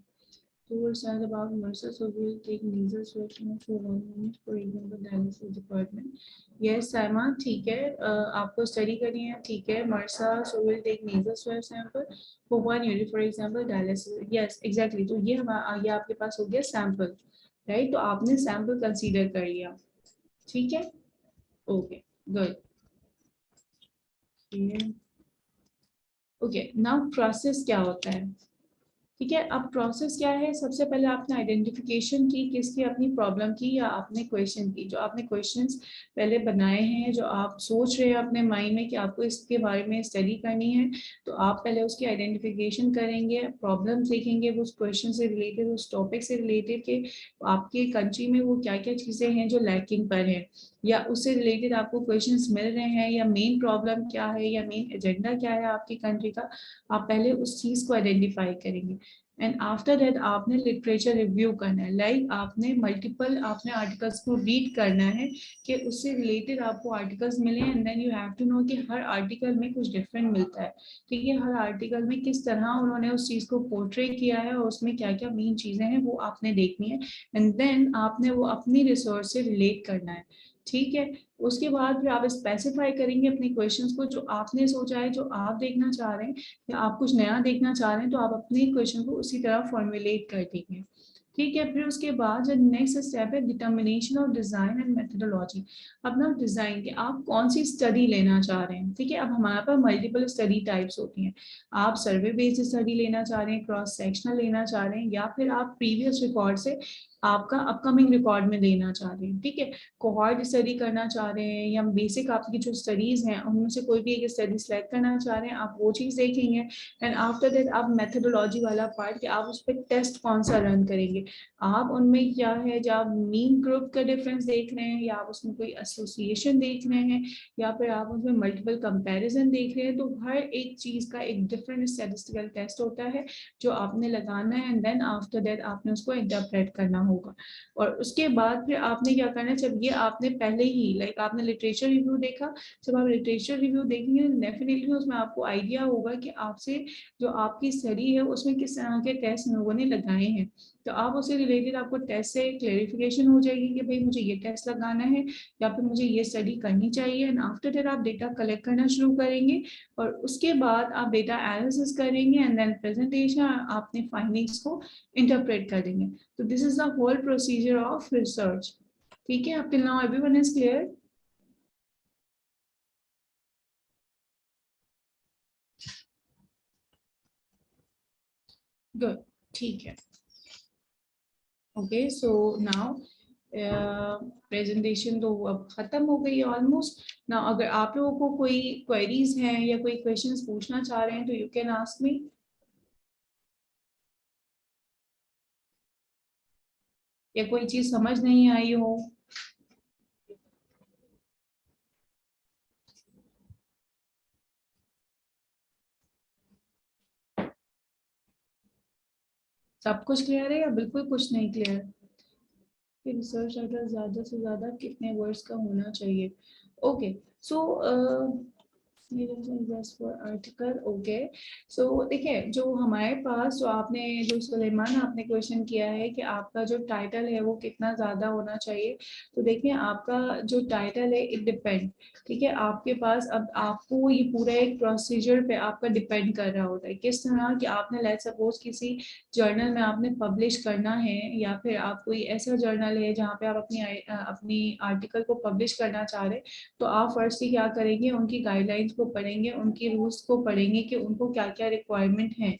A: Towards and about nurses who will take nasal swab for 1 minute for example dialysis department. Yes, Saima, ठीक है, आपको स्टडी करनी है, ठीक है, मर्सा so will take nasal swab sample for 1 unit for example dialysis. Yes, exactly. तो ये ये आपके पास हो गया सैंपल, राइट? तो आपने सैंपल कंसीडर कर लिया, ठीक है, okay, good. Okay, now process क्या होता है? ठीक है, अब प्रोसेस क्या है, सबसे पहले आपने आइडेंटिफिकेशन की किसकी, अपनी प्रॉब्लम की या आपने क्वेश्चन की। जो आपने क्वेश्चंस पहले बनाए हैं, जो आप सोच रहे हैं अपने माइंड में कि आपको इसके बारे में स्टडी करनी है, तो आप पहले उसकी आइडेंटिफिकेशन करेंगे, प्रॉब्लम देखेंगे उस क्वेश्चन से रिलेटेड, उस टॉपिक से रिलेटेड के आपके कंट्री में वो क्या क्या चीज़ें हैं जो लैकिंग पर है, या उससे रिलेटेड आपको क्वेश्चंस मिल रहे हैं, या मेन प्रॉब्लम क्या है या मेन एजेंडा क्या है आपकी कंट्री का। आप पहले उस चीज़ को आइडेंटिफाई करेंगे एंड आफ्टर दैट आपने लिटरेचर रिव्यू करना है, लाइक आपने मल्टीपल आपने आर्टिकल्स को रीड करना है कि उससे रिलेटेड आपको आर्टिकल्स मिले, and then you have to know कि हर आर्टिकल में कुछ डिफरेंट मिलता है। ठीक है, हर आर्टिकल में किस तरह उन्होंने उस चीज़ को पोर्ट्रे किया है और उसमें क्या क्या मेन चीज़ें हैं वो आपने देखनी है, एंड देन आपने वो अपनी रिसोर्स से रिलेट करना है। ठीक है, उसके बाद फिर आप स्पेसिफाई करेंगे अपने क्वेश्चंस को, जो आपने सोचा है, जो आप देखना चाह रहे हैं, या आप कुछ नया देखना चाह रहे हैं, तो आप अपने क्वेश्चन को उसी तरह फॉर्मुलेट कर देंगे। ठीक है, फिर उसके बाद जो नेक्स्ट स्टेप है determination of design and methodology. अब ना डिजाइन के आप कौन सी स्टडी लेना चाह रहे हैं। ठीक है, अब हमारे पास मल्टीपल स्टडी टाइप्स होती हैं। आप सर्वे बेस्ड स्टडी लेना चाह रहे हैं, क्रॉस सेक्शनल लेना चाह रहे हैं, या फिर आप प्रीवियस रिकॉर्ड से आपका अपकमिंग रिकॉर्ड में लेना चाह रहे हैं। ठीक है, कोहॉर्ट स्टडी करना चाह रहे हैं, या बेसिक आपकी जो स्टडीज हैं उनमें से कोई भी एक स्टडी सेलेक्ट करना चाह रहे हैं, आप वो चीज़ देखेंगे। एंड आफ्टर दैट आप मेथडोलॉजी वाला पार्ट कि आप उस पर टेस्ट कौन सा रन करेंगे, आप उनमें क्या है, जब आप मीन ग्रुप का डिफरेंस देख रहे हैं, या आप उसमें कोई एसोसिएशन देख रहे हैं, या फिर आप उसमें मल्टीपल कंपैरिजन देख रहे हैं, तो हर एक चीज का एक डिफरेंट स्टैटिस्टिकल टेस्ट होता है जो आपने लगाना है, एंड देन आफ्टर दैट आपने उसको इंटरप्रेट करना होगा। और उसके बाद फिर आपने क्या करना है, जब ये आपने पहले ही लाइक आपने लिटरेचर रिव्यू देखा, जब आप लिटरेचर रिव्यू देखेंगे डेफिनेटली उसमें आपको आइडिया होगा कि आपसे जो आपकी स्टडी है उसमें किस तरह के टेस्ट लोगों ने लगाए हैं। तो आप उससे रिलेटेड आपको टेस्ट से क्लेरिफिकेशन हो जाएगी कि भाई मुझे ये टेस्ट लगाना है या फिर मुझे ये स्टडी करनी चाहिए, एंड आफ्टर दैट आप डेटा कलेक्ट करना शुरू करेंगे, और उसके बाद आप डेटा एनालिसिस करेंगे, एंड देन प्रेजेंटेशन अपने फाइंडिंग्स को इंटरप्रेट करेंगे। तो this is the whole procedure of research. ठीक है, up till now everyone is clear? Good, ठीक है। ओके, सो नाउ प्रेजेंटेशन तो अब खत्म हो गई ऑलमोस्ट ना। अगर आप लोगों को कोई क्वेरीज हैं या कोई क्वेश्चंस पूछना चाह रहे हैं तो यू कैन आस्क मी। या कोई चीज समझ नहीं आई हो। सब कुछ क्लियर है या बिल्कुल कुछ नहीं क्लियर? रिसर्च आर्टिकल ज्यादा से ज्यादा कितने वर्ड्स का होना चाहिए? Okay, so article. ओके, सो देखिए, जो हमारे पास जो आपने जो सुलेमान आपने क्वेश्चन किया है कि आपका जो टाइटल है वो कितना ज्यादा होना चाहिए, तो देखिए आपका जो टाइटल है इट डिपेंड। ठीक है, आपके पास अब आपको ये पूरा एक प्रोसीजर पे आपका डिपेंड कर रहा होता है किस तरह कि आपने लेट सपोज किसी जर्नल में आपने पब्लिश करना है, या फिर आप कोई ऐसा जर्नल है जहाँ पे आप अपनी आर्टिकल को पब्लिश करना चाह रहे हैं, तो आप फर्स्ट ही क्या करेंगे, उनकी गाइडलाइंस को पढ़ेंगे, उनकी रूल्स को पढ़ेंगे कि उनको क्या क्या रिक्वायरमेंट है।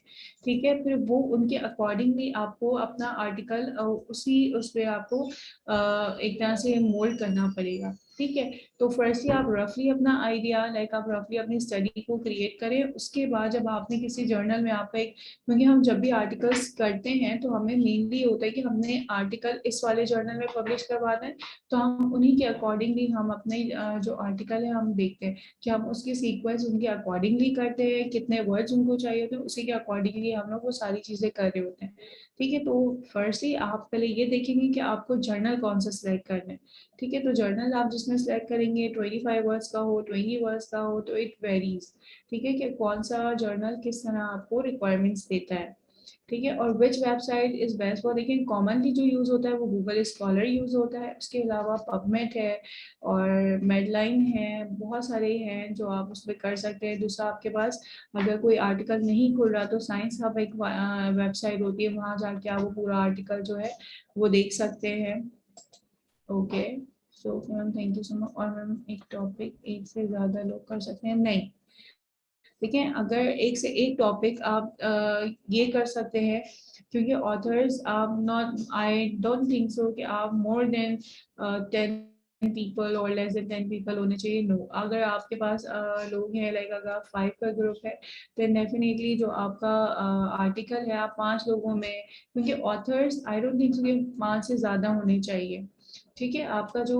A: ठीक है, फिर वो उनके अकॉर्डिंगली आपको अपना आर्टिकल उसी उस पर आपको एक तरह से मोल्ड करना पड़ेगा। ठीक है, तो फर्स्टली आप रफली अपना आइडिया लाइक आप रफली अपनी स्टडी को क्रिएट करें। उसके बाद जब आपने किसी जर्नल में आपका एक, क्योंकि हम जब भी आर्टिकल्स करते हैं तो हमें मेनली होता है कि हमने आर्टिकल इस वाले जर्नल में पब्लिश करवाना है, तो हम उन्हीं के अकॉर्डिंगली हम अपने जो आर्टिकल है हम देखते हैं कि हम उसकी सीक्वेंस उनके अकॉर्डिंगली करते हैं, कितने वर्ड्स उनको चाहिए होते हैं उसी के अकॉर्डिंगली हम लोग वो सारी चीजें कर रहे होते हैं। ठीक है, तो फर्स्टली आप पहले ये देखेंगे कि आपको जर्नल कौन सा सिलेक्ट करना है। ठीक है, तो जर्नल आप जिसमें सिलेक्ट करेंगे 25 वर्ड्स का हो, 20 वर्ड्स का हो, तो इट वेरीज। ठीक है, कि कौन सा जर्नल किस तरह आपको रिक्वायरमेंट्स देता है। ठीक है, और विच वेबसाइट इज बेस्ट फॉर, देखिए कॉमनली जो यूज होता है वो गूगल स्कॉलर यूज होता है। उसके अलावा पबमेट है और मेडलाइन है, बहुत सारे हैं जो आप उसमें कर सकते हैं। दूसरा आपके पास अगर कोई आर्टिकल नहीं खुल रहा तो साइंस हब एक वेबसाइट होती है, वहां जाके आप वो पूरा आर्टिकल जो है वो देख सकते हैं। Okay, so ma'am thank you so much. और मैम एक टॉपिक एक से ज्यादा लोग कर सकते हैं नहीं? देखिए, अगर एक से एक टॉपिक आप ये कर सकते हैं, क्योंकि ऑथर्स आप not, I don't think so कि आप मोर देन 10 पीपल और लेस देन 10 पीपल होने चाहिए। नो, अगर आपके पास लोग हैं लाइक अगर आप 5 का ग्रुप है तो डेफिनेटली जो आपका आर्टिकल है आप 5 लोगों में, क्योंकि authors I don't think so कि 5 से ज्यादा होने चाहिए। ठीक है, आपका जो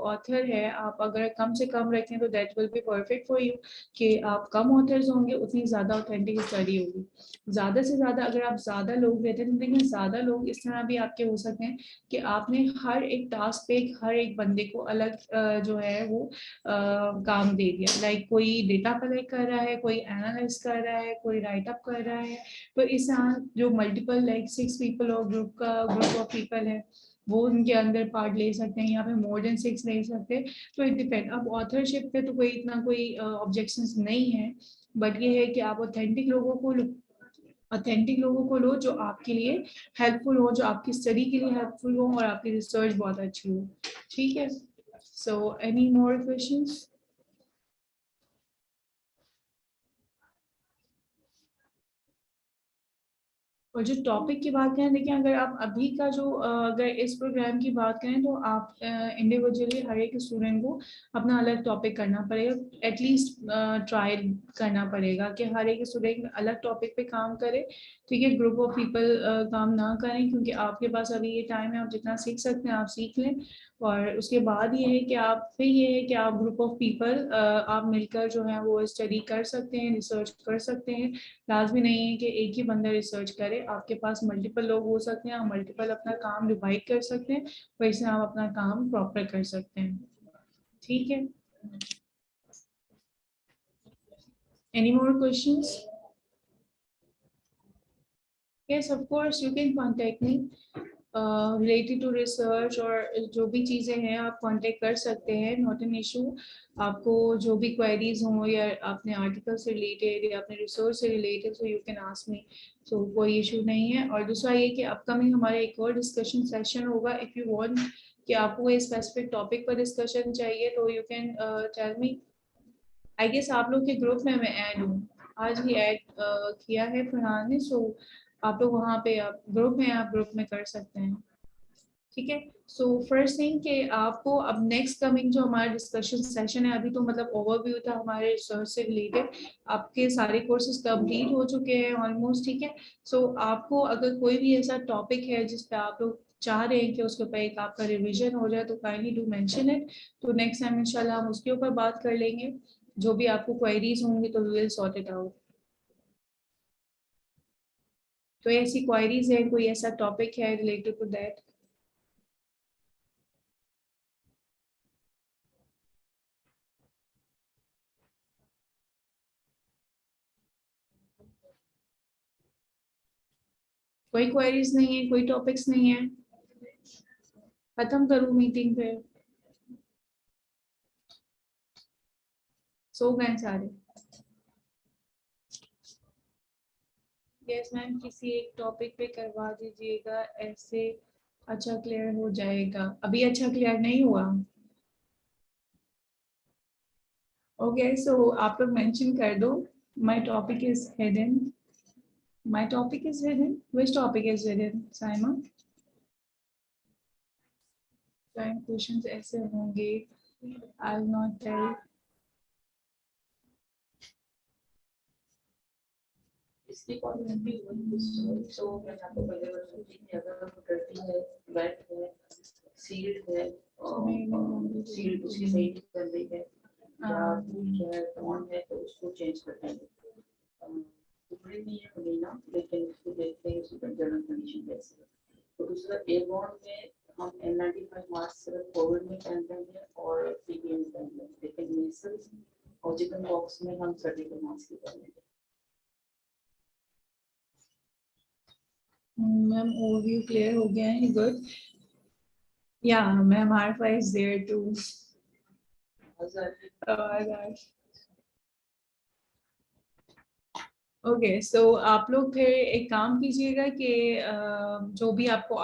A: ऑथर है आप अगर कम से कम रखें तो that will be perfect for you, कि आप कम ऑथर्स होंगे उतनी ज़्यादा ऑथेंटिक स्टडी होगी। ज़्यादा से ज़्यादा अगर आप ज़्यादा लोग देते हैं, लेकिन ज़्यादा लोग इस तरह भी आपके हो सकते हैं कि आपने हर एक टास्क पे हर एक बंदे को अलग जो है वो काम दे दिया। लाइक कोई डेटा कलेक्ट कर रहा है, कोई एनालाइज कर रहा है, कोई राइटअप कर रहा है। तो इस तरह जो मल्टीपल लाइक 6 पीपल और ग्रुप ऑफ पीपल है वो उनके अंदर पार्ट ले सकते हैं, यहाँ पे मोर देन 6 ले सकते हैं। तो इट डिपेंड। अब ऑथरशिप पे तो कोई इतना कोई ऑब्जेक्शंस नहीं है, बट ये है कि आप ऑथेंटिक लोगों को लो जो आपके लिए हेल्पफुल हो, जो आपकी स्टडी के लिए हेल्पफुल हो और आपकी रिसर्च बहुत अच्छी हो। ठीक है, सो एनी मोर क्वेश्चंस? और जो टॉपिक की बात करें, देखिए अगर आप अभी का जो अगर इस प्रोग्राम की बात करें तो आप इंडिविजुअली हर एक स्टूडेंट को अपना अलग टॉपिक करना पड़ेगा, एटलीस्ट ट्राई करना पड़ेगा कि हर एक स्टूडेंट अलग टॉपिक पे काम करे, ठीक है। ग्रुप ऑफ पीपल काम ना करें, क्योंकि आपके पास अभी ये टाइम है, आप जितना सीख सकते हैं आप सीख लें। और उसके बाद ये है कि आप फिर ये है कि आप ग्रुप ऑफ पीपल आप मिलकर जो है वो स्टडी कर सकते हैं, रिसर्च कर सकते हैं। लाजमी नहीं है कि एक ही बंदा रिसर्च करे, आपके पास मल्टीपल लोग हो सकते हैं, आप मल्टीपल अपना काम डिवाइड कर सकते हैं, वैसे आप अपना काम प्रॉपर कर सकते हैं, ठीक है। Any more questions? Yes, of course, you can contact me related to research, और जो भी चीज़ें हैं आप कांटेक्ट कर सकते हैं, नॉट एन इशू। आपको जो भी क्वेरीज हों या आपने आर्टिकल से रिलेटेड या अपने रिसर्च से related, so you can ask me, so कोई इशू नहीं है। और दूसरा ये कि अपकमिंग हमारे एक और डिस्कशन सेशन होगा, इफ़ यू वांट कि आपको कोई स्पेसिफिक टॉपिक पर डिस्कशन चाहिए तो you can tell me. I guess आप लोग के ग्रुप में मैं ऐड हूँ, आज ही ऐड किया है फरहान ने, सो आप लोग वहाँ पे आप ग्रुप में कर सकते हैं, ठीक है। सो फर्स्ट थिंग कि आपको अब नेक्स्ट कमिंग जो हमारा डिस्कशन सेशन है, अभी तो मतलब ओवरव्यू था हमारे रिसर्च से रिलेटेड, आपके सारे कोर्सेज कंप्लीट हो चुके हैं ऑलमोस्ट, ठीक है। सो आपको अगर कोई भी ऐसा टॉपिक है जिस पे आप लोग चाह रहे हैं कि उसके ऊपर एक आपका रिवीजन हो जाए, तो काइंडली डू मेंशन इट, तो नेक्स्ट टाइम इंशाल्लाह हम उसके ऊपर बात कर लेंगे। जो भी आपको क्वेरीज होंगी तो we will sort it out. तो ऐसी क्वेरीज है, कोई ऐसा टॉपिक है रिलेटेड टू दैट? कोई क्वेरीज नहीं है, कोई टॉपिक्स नहीं है? खत्म करूँ मीटिंग पे? सो गए सारे? यस मैम, किसी एक टॉपिक पे करवा दीजिएगा, ऐसे अच्छा क्लियर हो जाएगा। अभी अच्छा क्लियर नहीं हुआ? ओके, सो आप लोग मेंशन कर दो, my topic is hidden, my topic is hidden. Which topic is hidden Saima? Time questions ऐसे होंगे, आई विल नॉट टेल।
C: इसकी कॉन्सेप्ट भी वही है। तो मैं आपको पहले बता दूं कि अगर प्रोपर्टी है, वेट है, सील्ड है और सील्ड उसकी सही कर रही है या क्या है टोन है, तो उसको चेंज करते हैं। टुकड़े में ये बनेगा, लेकिन उसको देखते हैं उसकी जनरल कंडीशन कैसी है। तो दूसरा एयरबॉर्न में हम N95 मास्क सिर्फ कोविड में पहनते हैं और पीपीएम में पहनते हैं, लेकिन मीजल्स और चिकन पॉक्स में हम सर्जिकल मास्क ही पहनेंगे।
A: मैम ओवरव्यू क्लियर हो गया है, गुड। या ma'am Arfa is there too. Okay, so आप लोग फिर एक काम कीजिएगा कि जो भी आपको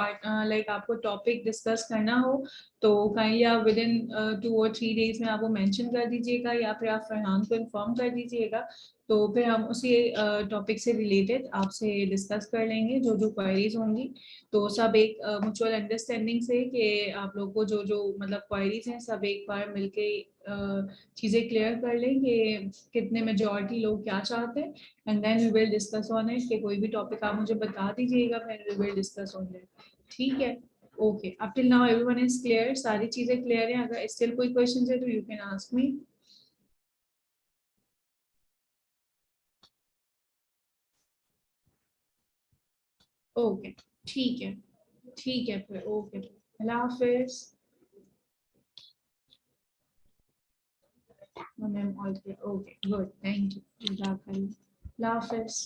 A: लाइक आपको टॉपिक डिस्कस करना हो तो काइंडली आप विद इन 2 और 3 डेज में आप वो मेंशन कर दीजिएगा, या फिर आप फरहान को इन्फॉर्म कर दीजिएगा, तो फिर हम उसी टॉपिक से रिलेटेड आपसे डिस्कस कर लेंगे जो जो क्वेरीज होंगी। तो सब एक म्यूचुअल अंडरस्टैंडिंग से कि आप लोग को जो जो मतलब क्वेरीज हैं सब एक बार मिलके चीज़ें क्लियर कर लें कि कितने मेजॉरिटी लोग क्या चाहते हैं, and then we will discuss on it. कि कोई भी टॉपिक आप मुझे बता दीजिएगा, फिर we will discuss on it, ठीक है। Okay, up till now everyone is clear, सारी चीजें क्लियर हैं? अगर स्टिल कोई क्वेश्चंस है तो you can ask me. Okay, ठीक है फिर, okay, Allah Hafiz. Ma'am all clear, okay good, thank you, Allah Hafiz.